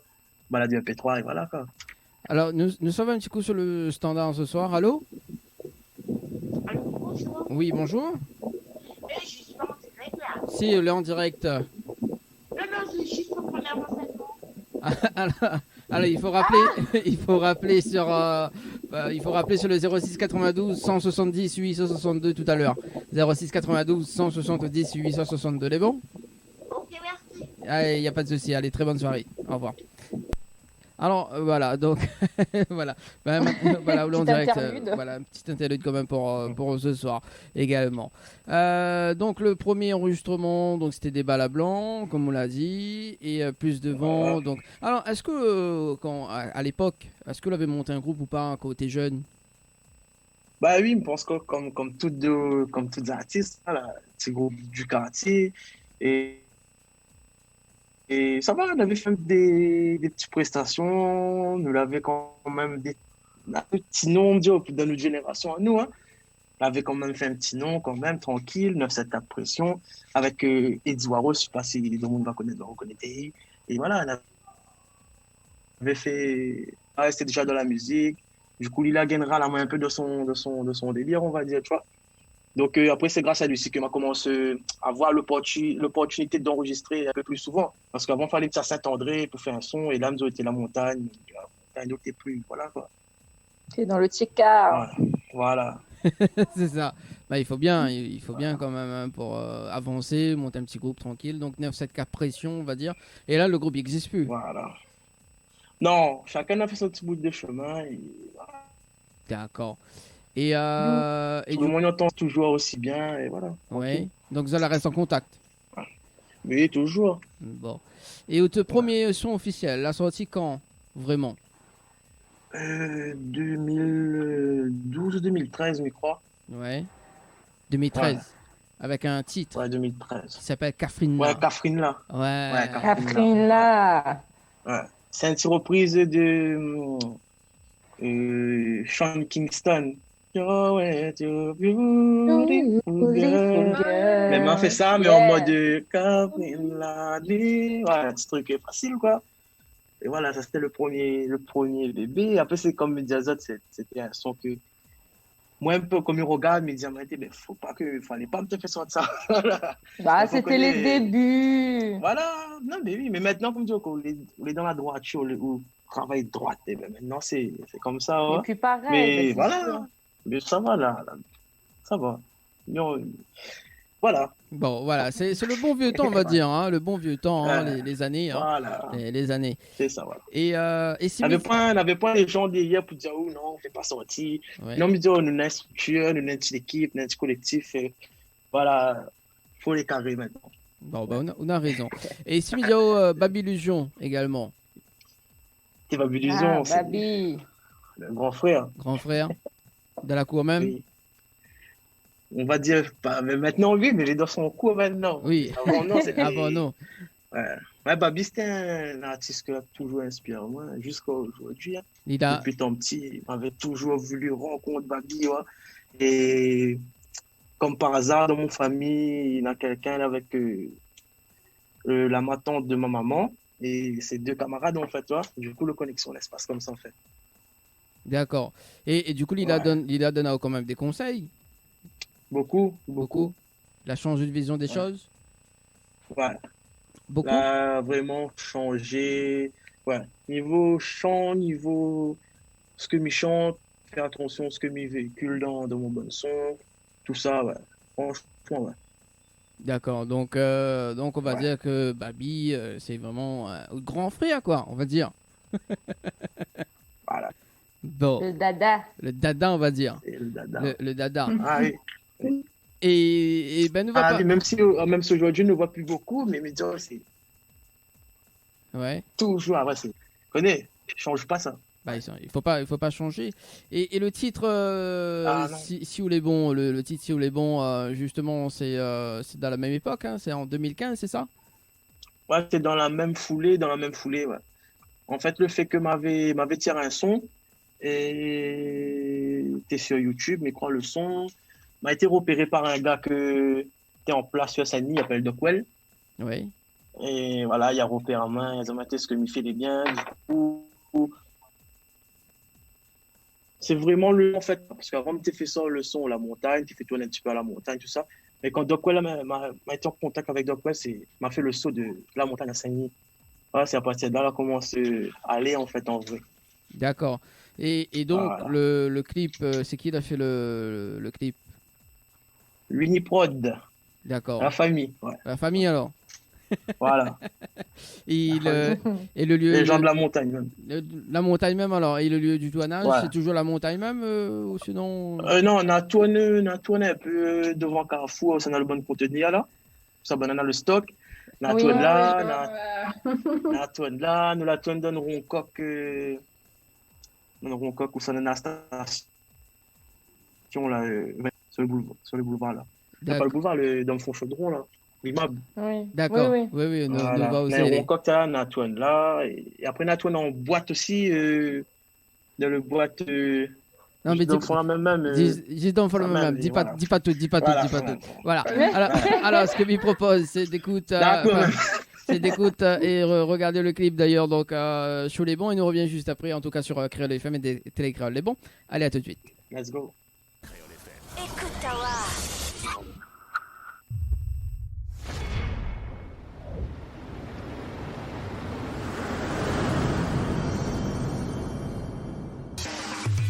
balade un MP3 et voilà, quoi. Alors, nous sommes un petit coup sur le standard ce soir. Allô? Allô, bonjour. Oui, bonjour. Je suis pas en direct là. Si, elle est en direct. Non, c'est juste pour prendre un renseignement. Alors, il faut rappeler, il faut rappeler sur le 06 92 170 862 tout à l'heure. 06 92 170 862, les bons? Ok, merci. Allez, il n'y a pas de souci. Allez, très bonne soirée. Au revoir. Alors, voilà, donc, voilà. Voilà, en direct, voilà, un petit interlude quand même pour ce soir également. Donc, le premier enregistrement, donc c'était des balles à blanc, comme on l'a dit, et plus de vent. Donc, alors, est-ce que, à l'époque, est-ce que vous avez monté un groupe ou pas quand vous étiez jeune? Bah oui, je pense que comme tous artistes, voilà, c'est groupe du quartier, et ça va, on avait fait des petites prestations, nous l'avons quand même un petit nom, dans notre génération à nous, hein. On avait quand même fait un petit nom, quand même, tranquille, 9-7 à pression, avec Eddie Waro, je ne sais pas si le monde va reconnaître. Et voilà, on avait fait, c'était déjà dans la musique. Du coup, Lila gagnera la main un peu de son délire, on va dire, tu vois. Donc après, c'est grâce à lui que m'a commencé à avoir l'opportunité d'enregistrer un peu plus souvent. Parce qu'avant, il fallait être à Saint-André pour faire un son, et là, nous était la montagne, n'était plus, voilà quoi. C'est dans le Tika. Ouais. Voilà. C'est ça. Bah, il faut bien quand même hein, pour avancer, monter un petit groupe tranquille. Donc 9-7 pression, on va dire. Et là, le groupe n'existe plus. Voilà. Non, chacun a fait son petit bout de chemin. Et... D'accord. Et tout le monde entend toujours aussi bien. Et voilà. Ouais. Donc vous allez rester en contact. Oui, toujours. Bon. Et votre premier son officiel, la sortie quand vraiment 2012 ou 2013, je crois. Ouais. 2013. Ouais. Avec un titre. Ouais, 2013. Qui s'appelle Catherine. Ouais, Catherine là. Ouais. Catherine là. Ouais. C'est une petite reprise de Sean Kingston. Oh, ouais, you're beautiful girl. Mais m'a fait ça, mais en mode Catherine là. Ouais, un petit truc facile quoi. Et voilà, ça c'était le premier bébé. Après, c'est comme Mediazot, c'était un son que moi, un peu comme il regarde, me dit, mais fallait pas me te faire sortir ça. Bah, c'était les débuts. Voilà, non, mais oui, mais maintenant, comme tu dis, on est dans la droiture, on travaille droite, et ben maintenant, c'est comme ça. Et puis pareil. Mais voilà, mais ça va là, ça va. Voilà. Bon, voilà, c'est le bon vieux temps, on va dire, hein, le bon vieux temps, hein, les années. Hein, voilà. Les années. C'est ça, voilà. Et si on n'avait pas les gens derrière pour dire, oh non, on ne fait pas sortir. Ouais. Non, mais dire, nous avons une structure, nous avons une équipe, nous avons un collectif. Et voilà, il faut les carrer maintenant. Bon, bah, on a raison. Et si nous avons Babylusion également. C'est Babylusion, c'est Baby. Le grand frère. Grand frère de la cour même. Oui. On va dire, mais maintenant oui, mais les deux sont en cours maintenant. Oui. Avant non, c'était... Avant non. Ouais, Baby, c'était un artiste qui a toujours inspiré moi, jusqu'à aujourd'hui. Hein. Depuis tant petit, il m'avait toujours voulu rencontrer Baby. Ouais. Et comme par hasard, dans mon famille, il y a quelqu'un avec la tante de ma maman et ses deux camarades, en fait. Ouais. Du coup, la connexion, elle se passe comme ça, en fait. D'accord. Et du coup, Lila donne quand même des conseils. Beaucoup. Il a changé de vision des choses. Ouais. Beaucoup. Là, vraiment changé. Ouais. Niveau chant, niveau ce que je chante, faire attention à ce que je véhicule dans mon bon son. Tout ça, ouais. Franchement, ouais. D'accord. Donc on va dire que Baby, c'est vraiment un grand frère, quoi, on va dire. Voilà. Bon. Le dada. Le dada, on va dire. Le dada. Le dada. Ah oui. Et ben nous va pas... Même si aujourd'hui on ne voit plus beaucoup, mais c'est ouais. Toujours c'est connais, change pas ça. Bah, il faut pas changer. Et le titre si vous les bons, le titre si vous les bons, justement c'est dans la même époque, hein, c'est en 2015, c'est ça? Ouais, c'est dans la même foulée, ouais. En fait, le fait que m'avait tiré un son et t'es sur YouTube, mais quand le son m'a été repéré par un gars que t'es en place sur Sani, il s'appelle Dockwell. Oui. Et voilà, il y a repéré en main, ils ont maté ce que m'y fait des biens. Du coup, c'est vraiment en fait, parce qu'avant, tu fait ça, le son, la montagne, tu fais tourner un petit peu à la montagne, tout ça. Mais quand Dockwell m'a été en contact avec Dockwell, m'a fait le saut de la montagne à Saint-Denis. Voilà, c'est à partir de là, on a commencé à aller en fait en vrai. D'accord. Et donc, voilà. le clip, c'est qui a fait le clip? L'Uniprod. D'accord. La famille. Ouais. La famille alors. Voilà. Et le lieu. Les gens de la montagne même. La montagne même alors. Et le lieu du tournage, ouais. C'est toujours la montagne même ou sinon? Non, on a tourné un peu devant Carrefour, ça a le bon contenu là. Ça on a le stock. On a tourné là, on a tourné là, nous la tourné dans le Roncoq. Dans le Roncoq où ça a une station là, sur le boulevard là. Il n'y a pas le boulevard, dans le fond chaudron là. L'immeuble. Oui. D'accord. Oui. Nous va aussi. On concocte là, Natouane là. Et après, Natouane en boîte aussi. Dans le boîte. Non, mais dis pas tout. Voilà. Alors, ce que lui propose, c'est d'écouter. Et regarder le clip d'ailleurs donc sur les bons. Et nous revient juste après, en tout cas sur Créole FM et Télécréole les bons. Allez, à tout de suite. Let's go. Écoute Tawa.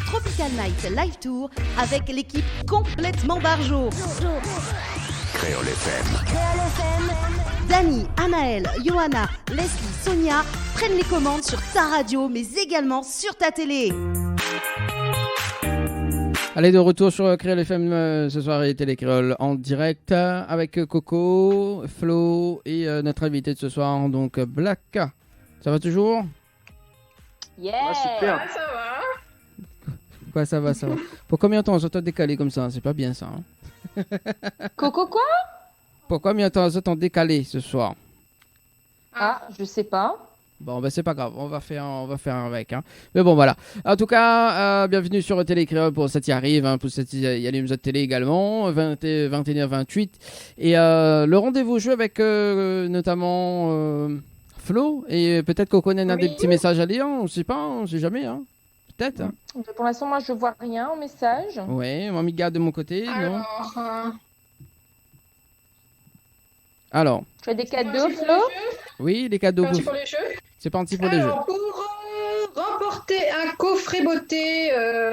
Tropical Night Live Tour avec l'équipe complètement barjo. Créole FM. Dani, Anaël, Johanna, Leslie, Sonia prennent les commandes sur ta radio, mais également sur ta télé. Allez, de retour sur Créole FM ce soir et Télé Créole en direct avec Coco, Flo et notre invité de ce soir, donc Black. Ça va toujours? Yeah, super. Ça va. Quoi, ça va. Pour combien de temps on s'entend décalé comme ça? C'est pas bien ça. Hein. Coco quoi? Pour combien de temps on s'entend décalé ce soir? Ah, je sais pas. Bon, ben c'est pas grave, on va faire avec. Hein. Mais bon, voilà. En tout cas, bienvenue sur Télé Créole pour ça qui arrive. Hein, pour cette, il y a les émissions de télé également, 21h28. Et le rendez-vous jeu avec notamment Flo. Et peut-être qu'on connaît des petits messages à lire. On sait pas, on sait jamais. Hein. Peut-être. Hein. Pour l'instant, moi, je vois rien en message. Ouais, mon amiga de mon côté. Non. Alors, Alors. Tu as des cadeaux, Flo? Oui, les cadeaux. Parti pour les jeux. C'est parti pour les jeux. Alors, pour remporter un coffret beauté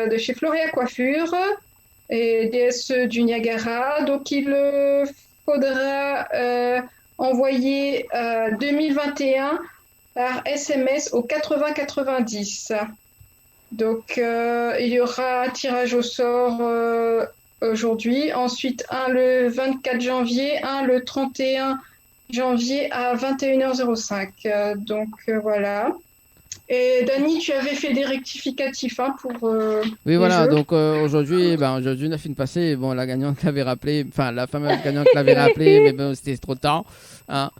de chez Floria Coiffure et DSE du Niagara, donc il faudra envoyer 2021 par SMS au 8090. Donc, il y aura un tirage au sort aujourd'hui. Ensuite, un le 24 janvier, un le 31 janvier à 21h05. Donc, voilà. Et Dani, tu avais fait des rectificatifs pour oui, voilà. jeux. Donc, aujourd'hui, aujourd'hui, la fin passée, bon, la gagnante l'avait rappelé. Enfin, la fameuse gagnante l'avait rappelé, mais bon, c'était trop tard. Hein.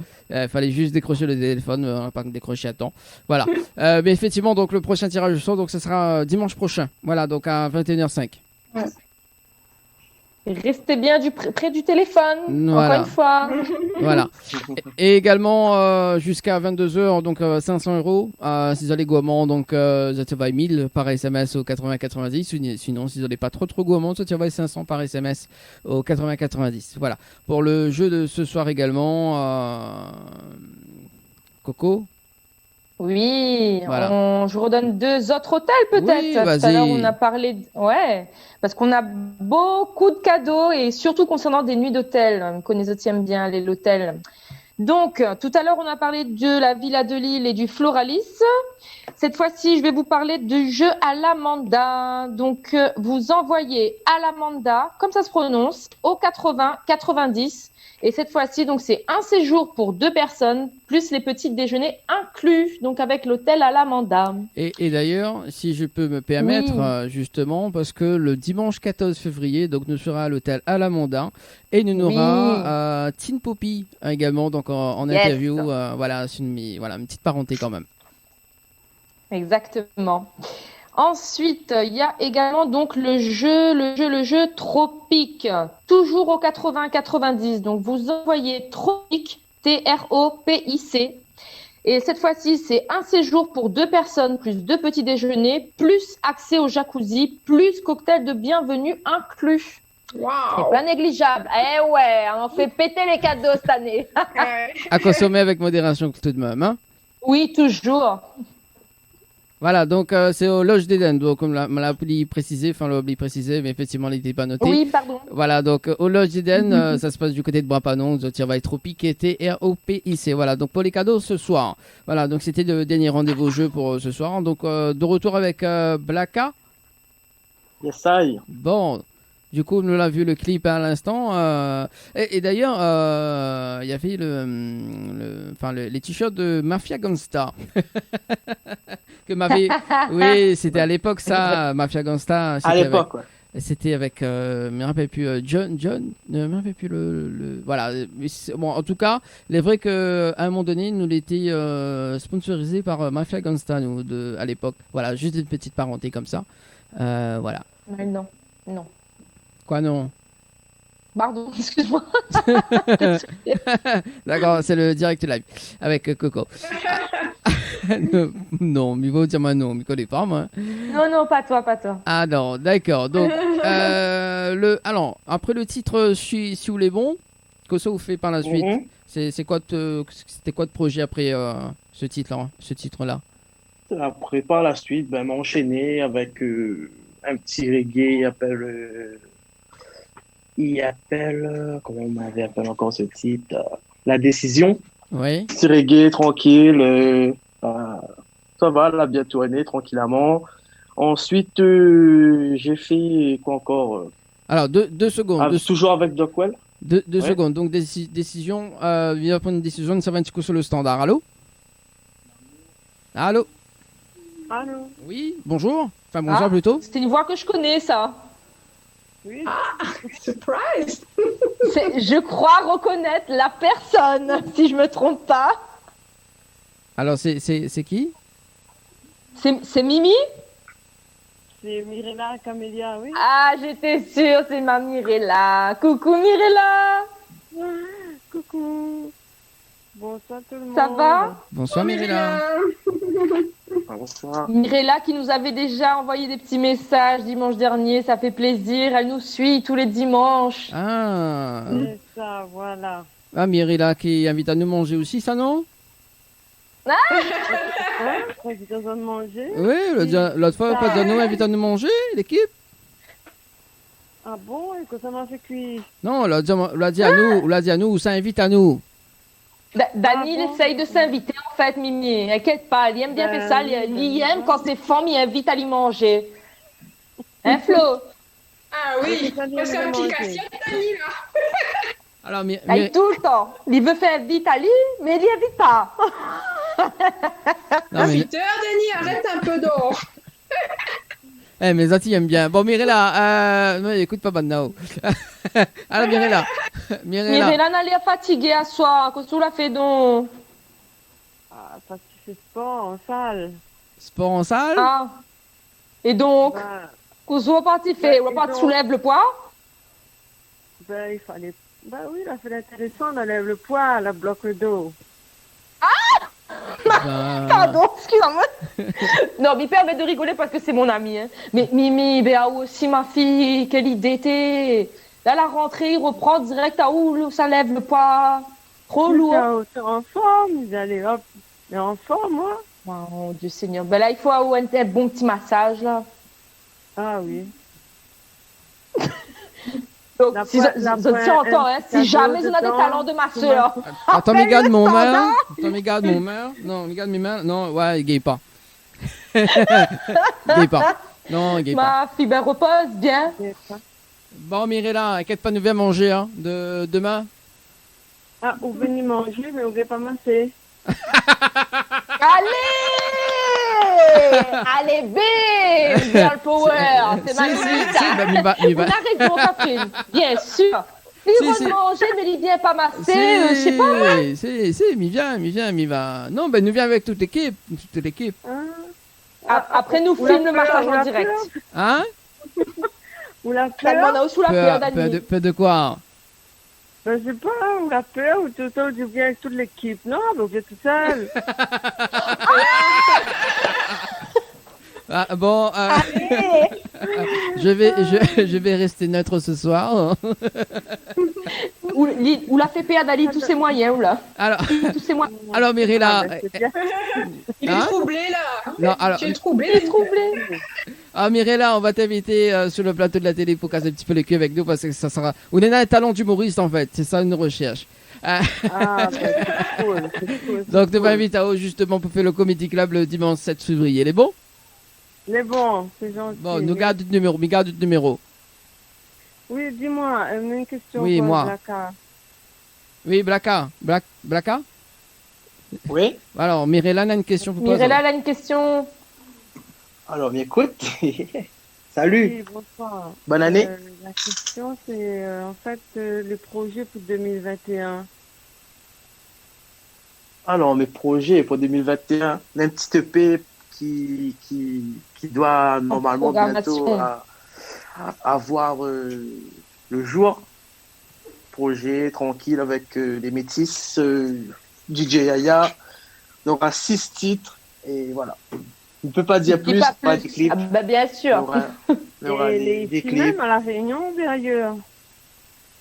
Fallait juste décrocher le téléphone, on n'a pas décroché à temps. Voilà. Mais effectivement, donc le prochain tirage au sort, donc ce sera dimanche prochain. Voilà, donc à 21h05. Ouais. Restez bien près du téléphone, voilà. Encore une fois. Voilà. Et également jusqu'à 22h, donc 500 €. Si vous allez gourmand, donc ça va 1000 par SMS au 80-90. Sinon, si vous n'allez pas trop gourmand, ça va 500 par SMS au 80-90. Voilà. Pour le jeu de ce soir également, Coco. Oui, voilà. je redonne 2 autres hôtels peut-être. Oui, tout à l'heure, on a parlé. Ouais, parce qu'on a beaucoup de cadeaux et surtout concernant des nuits d'hôtel. Comme les autres aiment bien aller à l'hôtel. Donc, tout à l'heure, on a parlé de la Villa de Lille et du Floralis. Cette fois-ci, je vais vous parler du jeu à l'Amanda. Donc, vous envoyez à l'Amanda, comme ça se prononce, au 80-90. Et cette fois-ci, donc, c'est un séjour pour 2 personnes, plus les petits déjeuners inclus, donc avec l'hôtel à l'Amanda. Et d'ailleurs, si je peux me permettre, justement, parce que le dimanche 14 février, donc, nous sera à l'hôtel à l'Amanda, et nous aura Tin Poppy également, donc en interview. Voilà, c'est une petite parenté quand même. Exactement. Ensuite, il y a également donc le jeu Tropique, toujours au 80-90. Donc, vous envoyez Tropique, T-R-O-P-I-C. Et cette fois-ci, c'est un séjour pour 2 personnes, plus 2 petits déjeuners, plus accès au jacuzzi, plus cocktail de bienvenue inclus. Wow. C'est pas négligeable. Eh ouais, on fait péter les cadeaux cette année. À consommer avec modération tout de même, hein? Oui, toujours. Voilà, donc c'est au Loge d'Eden, donc comme l'a précisé, mais effectivement, il n'était pas noté. Oui, pardon. Voilà, donc au Loge d'Eden, ça se passe du côté de Bois-Panon, ça va être Tropique et T-R-O-P-I-C. Voilà, donc pour les cadeaux ce soir. Voilà, donc c'était le dernier rendez-vous jeu pour ce soir. Donc de retour avec Blacka. Yes, I. Bon. Du coup, nous l'avons vu le clip à l'instant. Et d'ailleurs, il y avait les t-shirts de Mafia Gangsta. Oui, c'était à l'époque ça, Mafia Gangsta. À l'époque, ouais. C'était avec, je me rappelle plus, John, ne me rappelle plus voilà. Bon, en tout cas, il est vrai qu'à un moment donné, nous l'étions sponsorisé par Mafia Gangsta, nous, à l'époque. Voilà, juste une petite parenthèse comme ça. Voilà. Mais non. Quoi, non? Pardon, excuse-moi. D'accord, c'est le direct live avec Coco. Non, mais faut dire moi non, mais connais pas moi. Non, pas toi. Ah non, d'accord. Donc, alors, après le titre si vous les bons, que ça vous fait par la suite. C'était quoi de projet après ce titre-là? Après, par la suite, enchaîner avec un petit reggae, il appelle, comment on m'avait appelé encore ce titre? La Décision. Oui. Petit reggae, tranquille. Ça va, là, bien tourné, tranquillement. Ensuite, j'ai fait quoi encore? Alors, 2 secondes. Toujours avec Dockwell. 2 Ouais. secondes. Donc, décision. Il va prendre une décision. Ça va un petit coup sur le standard. Allô? Allô? Allô? Oui, bonjour. Enfin, bonjour plutôt. C'est une voix que je connais, ça. Oui. Surprise! Je crois reconnaître la personne, si je me trompe pas. Alors, c'est qui? C'est Mimi? C'est Mirella Camélia, oui. Ah, j'étais sûre, c'est ma Mirella. Coucou Mirella. Coucou. Bonsoir tout le monde. Ça va? Bonsoir, Mirella. Bonsoir. Mirella qui nous avait déjà envoyé des petits messages dimanche dernier, ça fait plaisir. Elle nous suit tous les dimanches. Ah. C'est ça, voilà. Ah, Mirella qui invite à nous manger aussi, ça non? Hein? Vous êtes en train de manger? Oui, l'autre fois, pas de nous invite à nous manger, l'équipe? Ah bon? Et que ça m'a fait cuire? Non, on l'a dit à nous, ou ça invite à nous. Dani, il essaye de s'inviter en fait, Mimi. Inquiète pas, il aime bien faire ça. Il aime quand ses femmes il invite à lui manger. Hein, Flo? Ah oui, c'est l'application de Dani, là. Alors, tout le temps. Il veut faire vite à lui, mais il n'y invite pas. Non, mais... Peter, Dani, arrête un peu d'or. Eh, mes atis aiment bien. Bon, Mirella, non, écoute pas maintenant. Alors, Mirella. Mirella n'a l'air fatiguée à soir. Qu'est-ce que tu l'as fait donc? Ah, parce que c'est sport en salle. Sport en salle? Ah. Et donc, qu'est-ce que tu fais? On va pas soulever le poids? Ben, il fallait. Ben oui, là, c'est intéressant, on enlève le poids, la bloque le dos. Ah! Pardon, excuse-moi. Non, mais permet de rigoler parce que c'est mon ami. Hein. Mais Mimi, Béa aussi, ma fille, quelle idée t'es. Là, la rentrée, il reprend direct à où ça lève le poids. Trop lourd. T'es en forme, vous allez hop. Mais en forme, moi. Oh, mon Dieu Seigneur. Ben là, il faut un bon petit massage, là. Ah oui. Donc, si je encore, hein, si jamais on a des talents de masseur. Attends, mais garde mon main. Attends, mais garde mon main. Non, mais garde mes mains. Non, ouais, il gagne pas. Gagne pas. Non, il gagne pas. Ma fille, ben repose bien. Bon, Mirella, inquiète pas, nous viens manger, hein, demain. Ah, vous venez manger, mais vous ne pas masser. Allez, B, girl power, c'est magnifique. On a raison, Catherine, bien sûr. Il va manger, mais il vient pas masser, je sais pas. Il va. Non, ben nous viens avec toute l'équipe. Après, nous filme le massage en direct. Hein? Ou la peur? Sous la peur, Dani. Peur de quoi? Ben, je sais pas, ou la peur, ou tout ça, ou du bien avec toute l'équipe. Non, donc vous êtes tout seul. Ah, bon, je vais rester neutre ce soir. Ou la fait perdre Dali tous ses moyens, ou là. Alors Mirella. Il est troublé, là. Non, alors... Tu es troublé. Ah, Mirella, on va t'inviter sur le plateau de la télé pour casser un petit peu le cul avec nous parce que ça sera. On est un talent d'humoriste en fait, c'est ça une recherche. C'est cool. Donc, tu m'invites à justement pour faire le Comedy Club le dimanche 7 février. Il est bon? Il est bon, c'est gentil. Bon, nous garde le numéro. Oui, dis-moi, une question. Oui, pour moi. Blacka. Oui, Blacka? Oui. Alors, Mirella a une question pour toi. Mirella a une question. Alors, écoute. Salut. Oui, bonsoir. Bonne année. La question, c'est en fait le projet pour 2021. Alors, mes projets pour 2021, un petit EP qui doit normalement bientôt avoir le jour. Projet tranquille avec les métis, DJ Yaya. Donc, à 6 titres. Et voilà. On ne peut pas dire plus, pas de clips. Ah, bah, bien sûr. Il y aura Et les clips même à la Réunion ou ailleurs?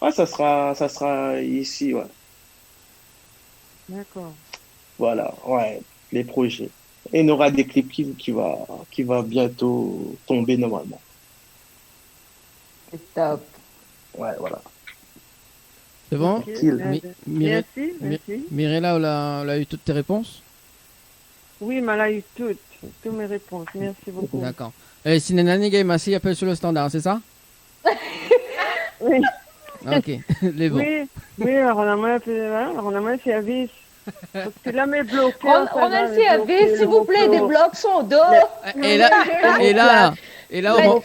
Ouais, ça sera ici, ouais. D'accord. Voilà, ouais, les projets. Et on aura des clips qui va bientôt tomber normalement. C'est top. Ouais, voilà. C'est bon? Ok, Merci. Mirella, on a eu toutes tes réponses? Oui, mais elle a eu toutes mes réponses. Merci beaucoup. D'accord. Et si Nenani Game assis appelle sur le standard, c'est ça? Oui. Ok, les bons. Oui, on a service. Parce que là, mes bloqués. On a le service, s'il vous plaît, des blocs sont d'or. Et là,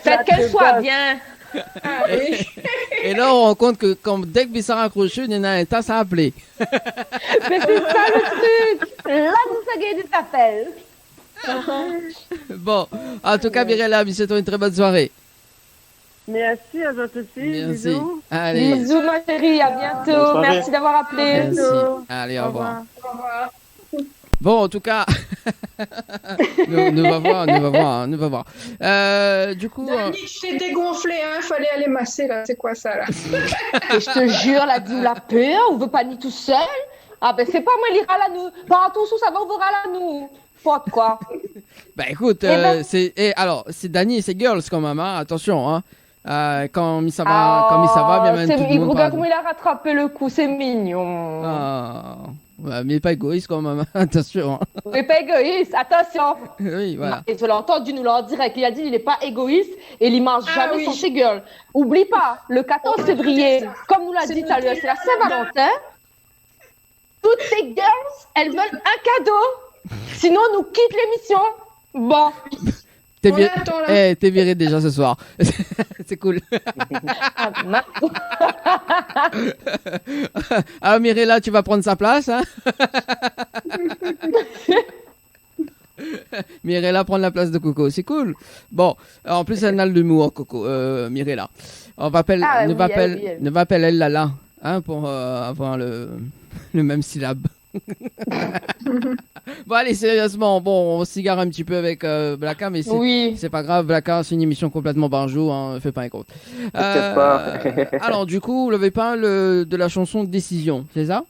Faites qu'elle soit bien. Et là, on rend compte que dès que Bissar a accroché, Nena Eta ça a appelé. Mais c'est ça le truc. Là, vous avez des appels. Bon, en tout cas, Mirella, c'est une très bonne soirée. Merci à votre aussi. Merci. Bisous. Allez. Bisous, ma chérie. À bientôt. Merci d'avoir appelé. Merci. Allez, au revoir. Au revoir. Bon, en tout cas, nous va voir. Du coup, Dani, je t'ai dégonflé, hein. Fallait aller masser là. C'est quoi ça là? Et je te jure, la dit la peur, on veut pas ni tout seul. Ah ben c'est pas moi l'ira là nous. Pas tout ça va ouvrir là nous. Pas quoi. Bah écoute, c'est Dani et c'est girls quand même, hein. Attention, hein. Quand ça va, bien même tout le monde. Regarde comment il a rattrapé le coup, c'est mignon. Ouais, mais pas égoïste quand même, attention. Hein. Mais pas égoïste, attention. Oui, voilà. Et tu l'as entendu nous l'en direct. Il a dit il n'est pas égoïste et il mange jamais sans ses girls. Oublie pas, le 14 février, comme nous l'a dit tout à l'heure, c'est la Saint-Valentin. Toutes ces girls, elles veulent un cadeau. Sinon, on nous quitte l'émission. Bon. T'es viré déjà ce soir. C'est cool. Alors Mirella, tu vas prendre sa place, hein. Mirella prend la place de Coco, c'est cool. Bon, en plus elle a de l'humour, Coco, Mirella. Ne va appelle elle Lala, hein, pour avoir le même syllabe. Bon allez, sérieusement, on s'égare un petit peu avec Blacka, mais c'est pas grave. Blacka, c'est une émission complètement barjou, hein, fais pas un compte. Alors du coup, vous l'avez pas de la chanson Décision, c'est ça?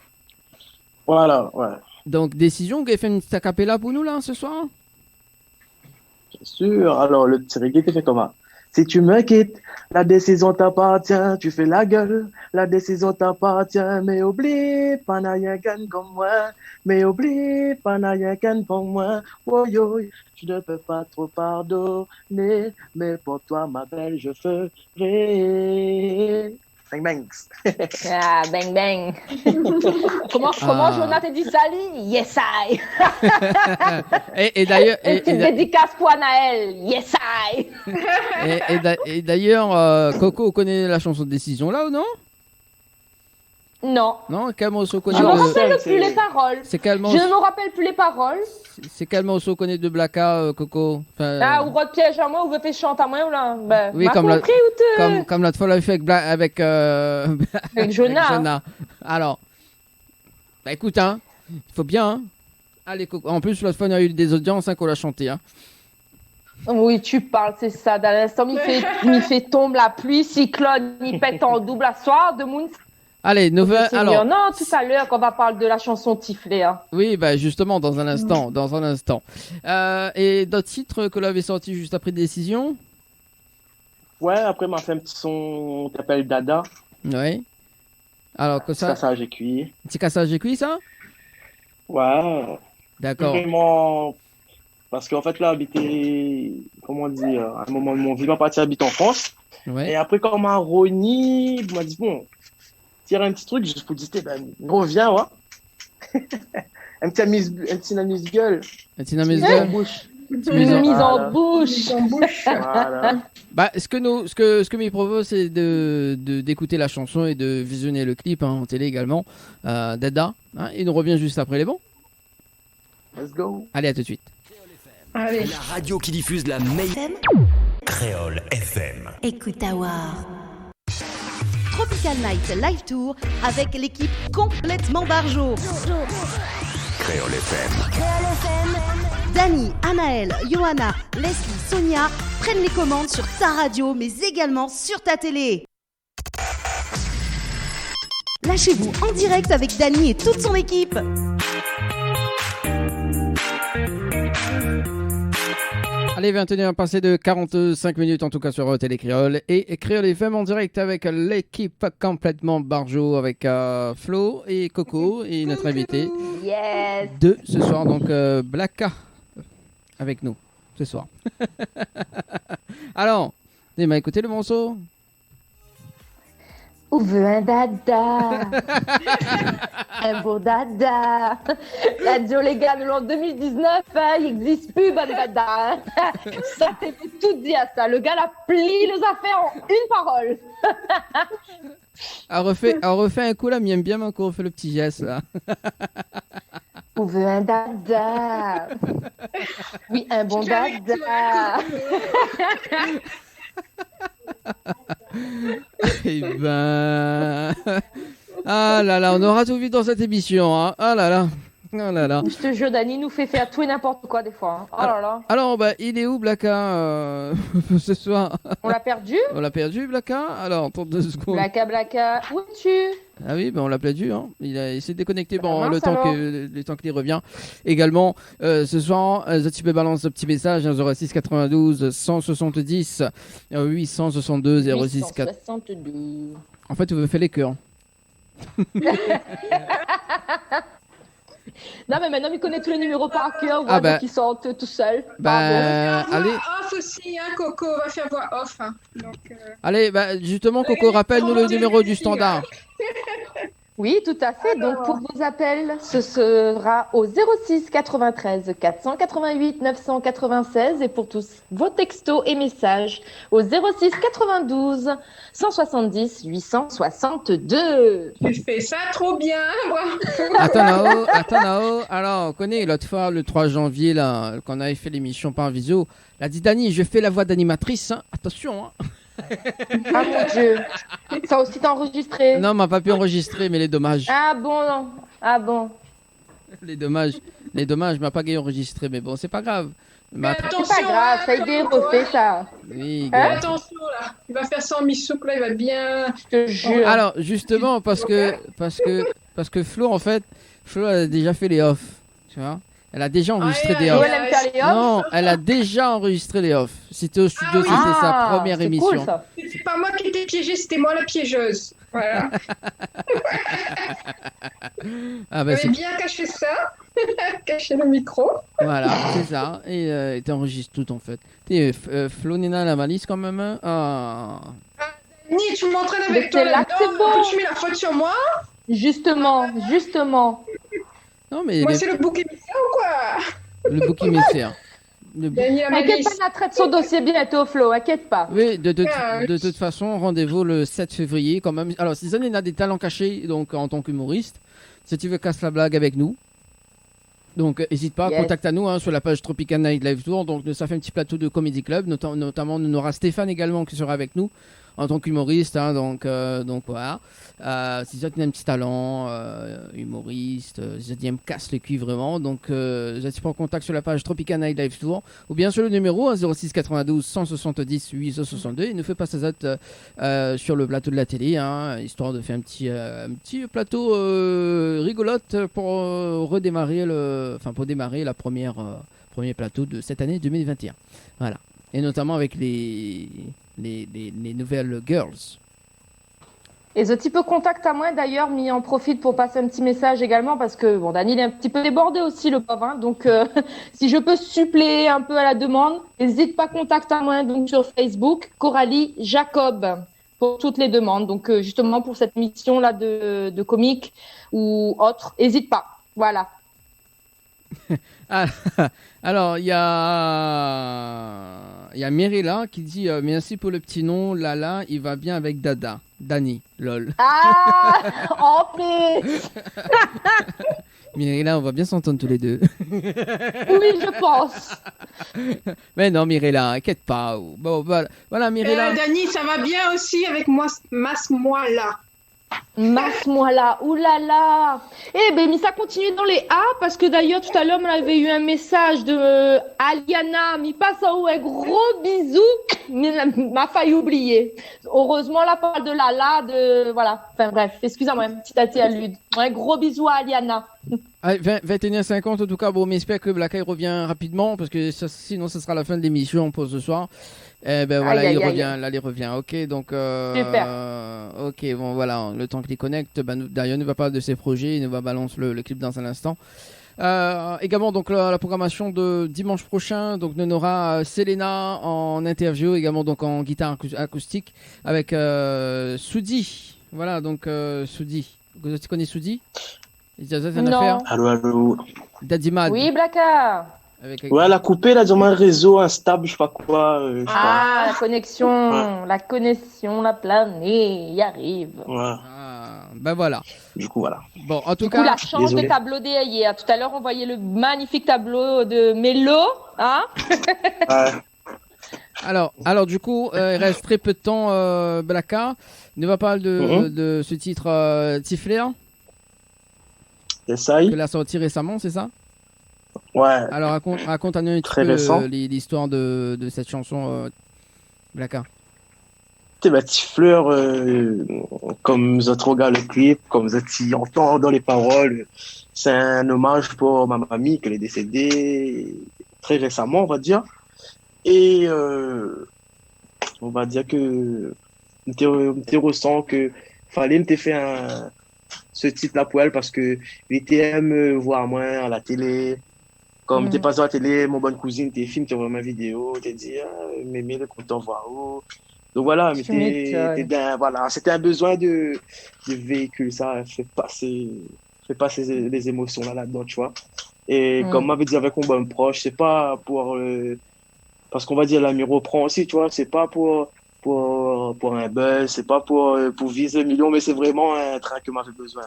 Voilà, ouais. Donc Décision, vous avez fait une petite acapella pour nous là ce soir? Bien sûr. Alors le petit reggae était fait comment? Si tu me quittes, la décision t'appartient, tu fais la gueule, la décision t'appartient, mais oublie, pas n'a rien qu'un comme moi, mais oublie, pas n'a rien qu'un comme moi, oh yo, je ne peux pas trop pardonner, mais pour toi, ma belle, je ferai. Bang bang. Ah, bang bang. Comment Jonathan dit Sally? Yes I. et d'ailleurs, une dédicace pour Anaël. Yes I. et d'ailleurs, Coco connaît la chanson de Décision là ou non? Non. Non, Calmoso connaît. Je ne me rappelle plus les paroles. Je ne me rappelle plus les paroles. C'est Calmoso connaît de Blacka, Coco. Ou Rod Piège à moi, ou veut faire chanter à moi, ou là. Ben, oui, comme l'autre fois, on l'a fait avec Jonah. Alors, bah écoute, hein, il faut bien. Hein. Allez, Coco. En plus, l'autre fois, on a eu des audiences qu'on l'a chanté. Hein. Oui, tu parles, c'est ça. Dans l'instant, il fait tomber la pluie, cyclone, il pète en double à soir, de moon. Allez, nouvelle. Alors, non, tout à l'heure, qu'on va parler de la chanson Tiflé. Hein. Oui, bah justement, dans un instant. Et d'autres titres que l'avait sorti juste après Décision? Ouais, après, m'a fait un petit son qui s'appelle Dada. Oui. Alors, que ça. Cassage et cuit. Petit cassage et cuit, ça? Ouais. D'accord. Vraiment. Parce qu'en fait, là, habiter, comment dire, à un moment de mon vie, ma partie habite en France. Ouais. Et après, quand on m'a rogné, on m'a dit, bon, tire un petit truc, je vous dis, reviens, ouais. un petit amuse-gueule. Un petit amuse-gueule. Une mise en bouche. Voilà. Bah, ce que m'y propose, c'est d'écouter la chanson et de visionner le clip en télé également. Dada. Hein, il nous revient juste après les bons. Let's go. Allez, à tout de suite. Allez. La radio qui diffuse la meilleure. Créole FM. Écoute Awar. Tropical Night Live Tour avec l'équipe complètement barjo. Créole FM. Dani, Anaël, Johanna, Leslie, Sonia prennent les commandes sur ta radio mais également sur ta télé. Lâchez-vous en direct avec Dani et toute son équipe. Allez, 21h passé de 45 minutes en tout cas sur Télé Créole et Créole FM en direct avec l'équipe complètement barjo avec Flo et Coco et notre invité de ce soir, donc Blacka avec nous ce soir. Alors, vous m'avez écouté le morceau? On veut un dada, un beau dada. Radio les gars de l'an 2019, hein, il n'existe plus, bon dada. Hein. Ça, t'es tout dit à ça. Le gars l'a plié les affaires en une parole. Elle refait un coup là, mais aime bien quand on refait le petit geste là. On veut un dada. Oui, un bon dada. Eh ben... Ah là là, on aura tout vu dans cette émission, hein. Ah là là. Oh là là. Je te jure, Dani nous fait faire tout et n'importe quoi des fois. Hein. Oh là là. Alors, bah, il est où, Blacka, ce soir? On l'a perdu? On l'a perdu, Blacka? Alors, pour 2 secondes. Blacka, où es-tu? Ah oui, ben on l'a perdu. Hein. Il s'est déconnecté le temps qu'il revient. Également, ce soir, tu peux balancer un petit message 06 92 170 862 06 862. En fait, tu veux faire les cœurs. Non, mais maintenant, il connaît tous les numéros par cœur, donc il sortent tout seul. Allez. Off aussi, hein, Coco, on va faire voix off. Hein. Donc, allez, justement, Coco, rappelle-nous le numéro du standard. Oui, tout à fait. Alors... Donc, pour vos appels, ce sera au 06 93 488 996 et pour tous vos textos et messages au 06 92 170 862. Tu fais ça trop bien, moi. Attends là-haut. Alors, on connaît l'autre fois, le 3 janvier, là, qu'on avait fait l'émission par visio. Elle a dit, Dani, je fais la voix d'animatrice. Hein. Attention, hein. Ah mon Dieu, ça aussi t'as enregistré? Non, on m'a pas pu enregistrer, mais les dommages. Ah bon. Les dommages, m'a pas gagné enregistré, mais bon, c'est pas grave. Mais attention, c'est pas grave, ça a été refait ça. Oui, attention là, il va faire ça en mi-soupe là, il va bien. Je te jure. Alors justement, parce que Flo en fait, a déjà fait les off, tu vois. Elle a déjà enregistré des off. Elle aime faire les off. Non, elle a déjà enregistré les off. C'était au studio, c'était sa première émission. Cool, ça. C'est pas moi qui étais piégée, c'était moi la piégeuse. Voilà. J'avais bien caché ça, caché le micro. Voilà, c'est ça. Et t'enregistres tout en fait. Flo Nina la malice quand même. Hein. Ah. Ni, tu m'entraînes avec toi là-dedans. Tu mets la faute sur moi. Justement. Non, mais moi, c'est le bouc émissaire ou quoi? Le bouc émissaire. Inquiète pas, on traite son dossier bientôt, Flo, inquiète pas. Oui, de toute façon, rendez-vous le 7 février quand même. Alors, si Zanine a des talents cachés donc, en tant qu'humoriste, si tu veux casser la blague avec nous, donc n'hésite pas, contacte à nous hein, sur la page Tropical Night Live Tour. Donc, ça fait un petit plateau de Comedy Club, notamment on aura Stéphane également qui sera avec nous en tant qu'humoriste, hein, donc voilà. Si tu as un petit talent, humoriste, si tu casse le cul vraiment, donc tu prends contact sur la page Tropical Night Live Tour ou bien sur le numéro 06 92 170 862 et nous fait passer ça sur le plateau de la télé, hein, histoire de faire un petit plateau rigolote pour démarrer la premier plateau de cette année 2021. Voilà. Et notamment avec les nouvelles girls. Et ce petit peu contact à moi d'ailleurs, m'y en profite pour passer un petit message également parce que bon, Dani il est un petit peu débordé aussi le pauvre, hein, donc si je peux suppléer un peu à la demande, n'hésite pas contact à moi donc sur Facebook, Coralie Jacob pour toutes les demandes. Donc justement pour cette mission là de comique ou autre, n'hésite pas. Voilà. Alors, il y a Mirella qui dit merci pour le petit nom, Lala, il va bien avec Dada. Dani, lol. Ah, en plus. Mirella, on va bien s'entendre tous les deux. Oui, je pense. Mais non, Mirella, inquiète pas. Bon, voilà, Mirella. Dani, ça va bien aussi avec moi, masse-moi là. Masse-moi là, oulala. Eh ben, mais ça continue dans les A parce que d'ailleurs tout à l'heure on avait eu un message de Aliana, mi passe un gros bisou, mais m'a failli oublier. Heureusement la parole de Lala, voilà. Enfin bref, excusez-moi, petit athée à Lude. Un gros bisou à Aliana. Allez, 21h50 en tout cas. Bon, on espère que Black Eye revient rapidement parce que sinon, ce sera la fin de l'émission pour ce soir. Eh ben voilà, Aïe, il aïe, revient. aïe. Là, il revient. Ok, donc. Super. Ok, bon, voilà. Le temps qu'il connecte, Dario ne va pas de ses projets. Il nous va balancer le clip dans un instant. Également, donc la programmation de dimanche prochain. Donc, on aura Selena en interview, également donc en guitare acoustique avec Soudi. Voilà, donc Soudi. Tu connais Soudi? Non. Allô. Daddy Mad. Oui, Blacka. Ouais, elle a coupé, là, dans un réseau instable, je sais pas quoi. Ah, la connexion, la planète, y arrive. Ouais. Ben voilà. Du coup, voilà. Bon, en tout Du cas. coup, la chance des tableaux des hier. Tout à l'heure, on voyait le magnifique tableau de Mélo, hein? Alors, du coup, il reste très peu de temps, Blacka. Ne va pas de ce titre Tifler. Essaye. Que l'a sorti récemment, c'est ça? Ouais. Alors, raconte-nous un petit Très récent. peu l'histoire de cette chanson, Blacka. Tu sais, Tifleur, comme vous avez regardé le clip, comme vous avez entendu dans les paroles, c'est un hommage pour ma mamie qui est décédée très récemment, on va dire. Et on va dire que je ressens que fallait me faire ce titre-là pour elle parce que il était me voir moi à la télé. Comme t'es passé à la télé, mon bonne cousine, t'es film, t'es vraiment ma vidéo, t'es dit, mémé, le content voir où. Donc voilà, mais voilà, c'était un besoin de véhicule, ça fait passer les émotions là-dedans, tu vois. Et comme m'avait dit avec mon bon proche, c'est pas pour parce qu'on va dire l'ami reprend aussi, tu vois, c'est pas pour un buzz, c'est pas pour viser 1 million, mais c'est vraiment un train que m'avait besoin.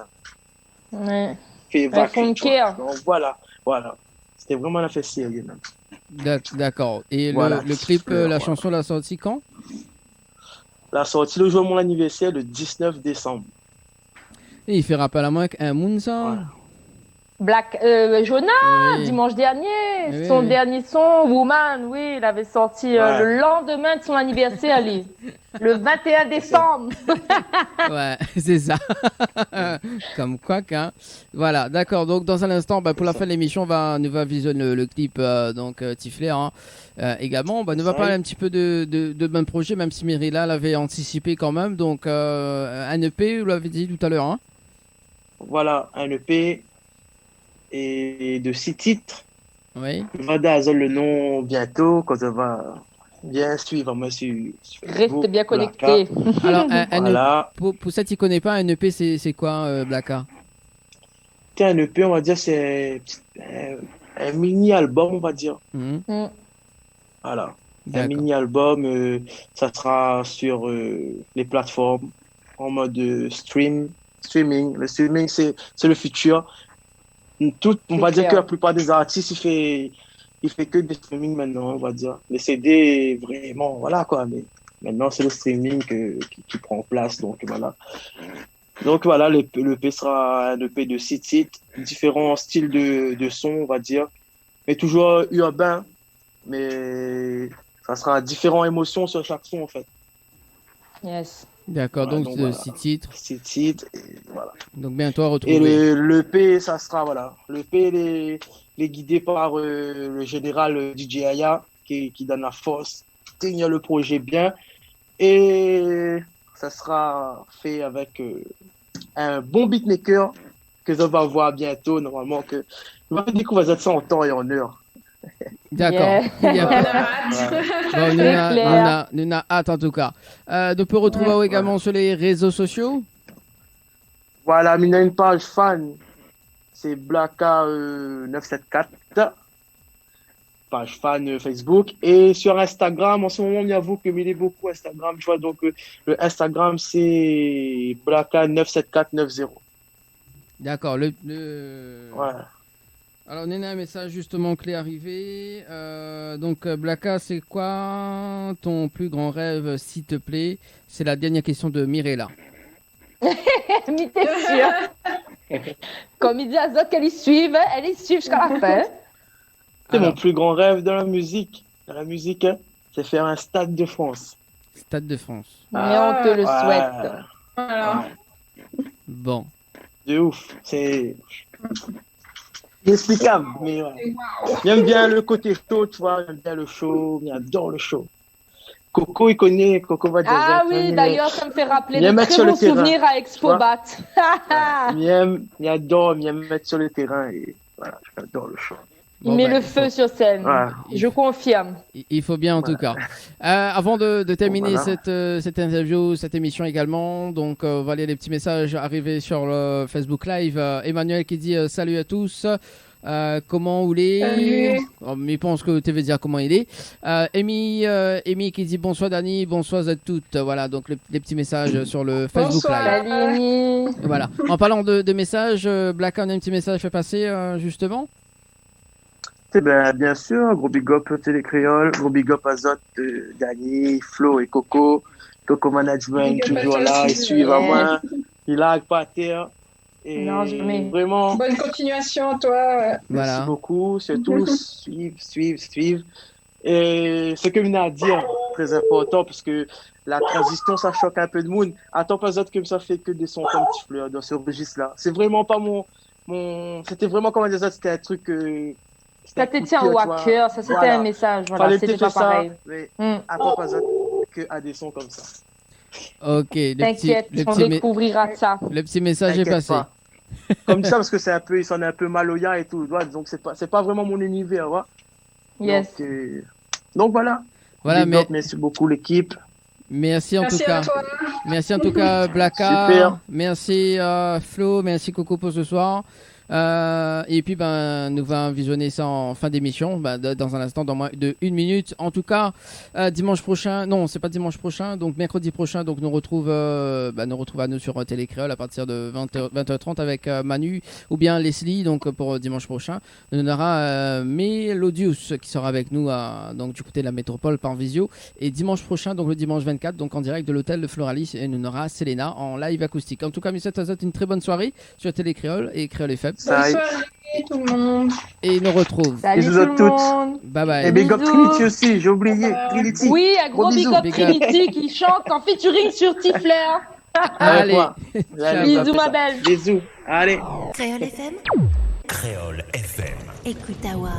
Ouais. Fait évacuer, tu vois. Donc voilà. C'était vraiment la fête sérieuse. D'accord. Et voilà, le clip, la chanson, l'a sortie quand? La sortie le jour de mon anniversaire, le 19 décembre. Et il fait rappel à moi un Moonsa. Jonah, dimanche dernier, son dernier son, Woman, oui, il avait sorti le lendemain de son anniversaire, lui, le 21 décembre. Ouais, c'est ça. Comme quoi, hein. Voilà, d'accord. Donc, dans un instant, pour la fin de l'émission, nous va visionner le clip Tifler. Hein. Également, nous va parler un petit peu de même projet, même si Myrilla l'avait anticipé quand même. Donc, un EP, vous l'avez dit tout à l'heure. Hein. Voilà, un EP. Et de 6 titres. Oui. Va d'Azol le nom bientôt, quand ça va bien suivre. Moi, reste bien connecté. Alors, voilà. Pour ça, tu ne connais pas, un EP, c'est quoi, Blacka? Un EP, on va dire, c'est un mini-album, on va dire. Voilà. Un mini-album, ça sera sur les plateformes en mode streaming. Le streaming, c'est le futur. On va dire que la plupart des artistes, il fait que des streaming maintenant, on va dire. Les CD, vraiment, voilà quoi. Mais maintenant, c'est le streaming qui prend place, donc voilà. Donc voilà, l'EP sera un EP de 6 titres, différents styles de son, on va dire. Mais toujours urbain, mais ça sera différentes émotions sur chaque son, en fait. Yes. D'accord, voilà, donc voilà. 6 titres. 6 titres, et voilà. Donc bientôt à retrouver. Et l'EP, ça sera, voilà. L'EP, il est guidé par le général DJ Aya, qui donne la force, tenir le projet bien. Et ça sera fait avec un bon beatmaker que ça va voir bientôt, normalement. On va découvrir ça en temps et en heure. D'accord. Nous avons hâte en tout cas. On peut retrouver également sur les réseaux sociaux. Voilà, il y a une page fan. C'est Blacka 974. Page fan Facebook. Et sur Instagram, en ce moment, il y a vous que m'aidez beaucoup Instagram. Je vois donc le Instagram, c'est Blacka 97490. D'accord. Ouais. Alors, on a un message justement clé arrivé. Donc, Blacka, c'est quoi ton plus grand rêve, s'il te plaît? C'est la dernière question de Mirella. Mais t'es sûr? Comme il dit à Zot qu'elle y suive jusqu'à la fin. C'est mon plus grand rêve dans la musique. Hein, c'est faire un Stade de France. Stade de France. Mais on te le souhaite. Voilà. Bon. De ouf. C'est Inexplicable, mais ouais. J'aime bien le côté chaud, tu vois, j'aime bien le show, j'adore le show. Coco, il connaît, Coco va dire. Ah oui, d'ailleurs, ça me fait rappeler de très bons souvenirs à Expobat. Il adore mettre sur le terrain et voilà, j'adore le show. Il met le feu sur scène, je confirme. Il faut bien en tout cas. Avant de terminer cette interview, cette émission également, donc on va lire les petits messages arrivés sur le Facebook Live. Emmanuel qui dit salut à tous. Comment il est? Il pense que tu veux dire comment il est. Amy qui dit bonsoir Dani, bonsoir à toutes. Voilà, donc les petits messages sur le Facebook Live. Salut. Voilà. En parlant de messages, Black, on a un petit message fait passer justement. Ben, bien sûr, gros big up Télé Créole, gros big up Azot, Dani, Flo et Coco. Coco Management, toujours là, ils suivent à moi. Ils larguent pas à terre. Et non, jamais. Vraiment. Bonne continuation, toi. Merci beaucoup. Surtout, suivre. Et ce que Mina a dit, très important, parce que la transition, ça choque un peu de monde. Attends pas autres que ça fait que des sons comme Petit Fleur dans ce registre-là. C'est vraiment pas mon. C'était vraiment comme des autres, c'était un truc. Ça te tient au cœur, ça c'était un message. Voilà, c'était pas pareil. Attends pas autres que à des sons comme ça. Ok, t'inquiète, on découvrira ça. Le petit message est passé. Comme ça, parce que c'est un peu, il s'en est un peu maloya et tout, donc c'est pas vraiment mon univers, ouais. Yes. Donc voilà. Merci beaucoup l'équipe. Merci en tout cas. Merci en tout cas Blacka. Super. Merci Flo, merci Coco pour ce soir. Et puis nous allons visionner ça en fin d'émission dans un instant, dans moins de 1 minute. En tout cas, dimanche prochain, non, c'est pas dimanche prochain, donc mercredi prochain, donc nous retrouve à nous sur Télé Créole à partir de 20h30 avec Manu ou bien Leslie, donc pour dimanche prochain. On aura Mélodius qui sera avec nous donc du côté de la métropole par visio. Et dimanche prochain, donc le dimanche 24, donc en direct de l'hôtel de Floralis, et nous aura Selena en live acoustique. En tout cas, Monsieur Tazot, une très bonne soirée sur Télé Créole et Créole FM. Bonne soirée tout le monde. Et il nous retrouve. Salut tout le monde. Bye bye. Et big up Trinity aussi, j'ai oublié. Trinity. Oui, un gros big up Trinity qui chante en featuring sur Tifler. Allez. Bisous ma belle. Bisous. Allez. Créole FM. Créole FM. Écoute Awa.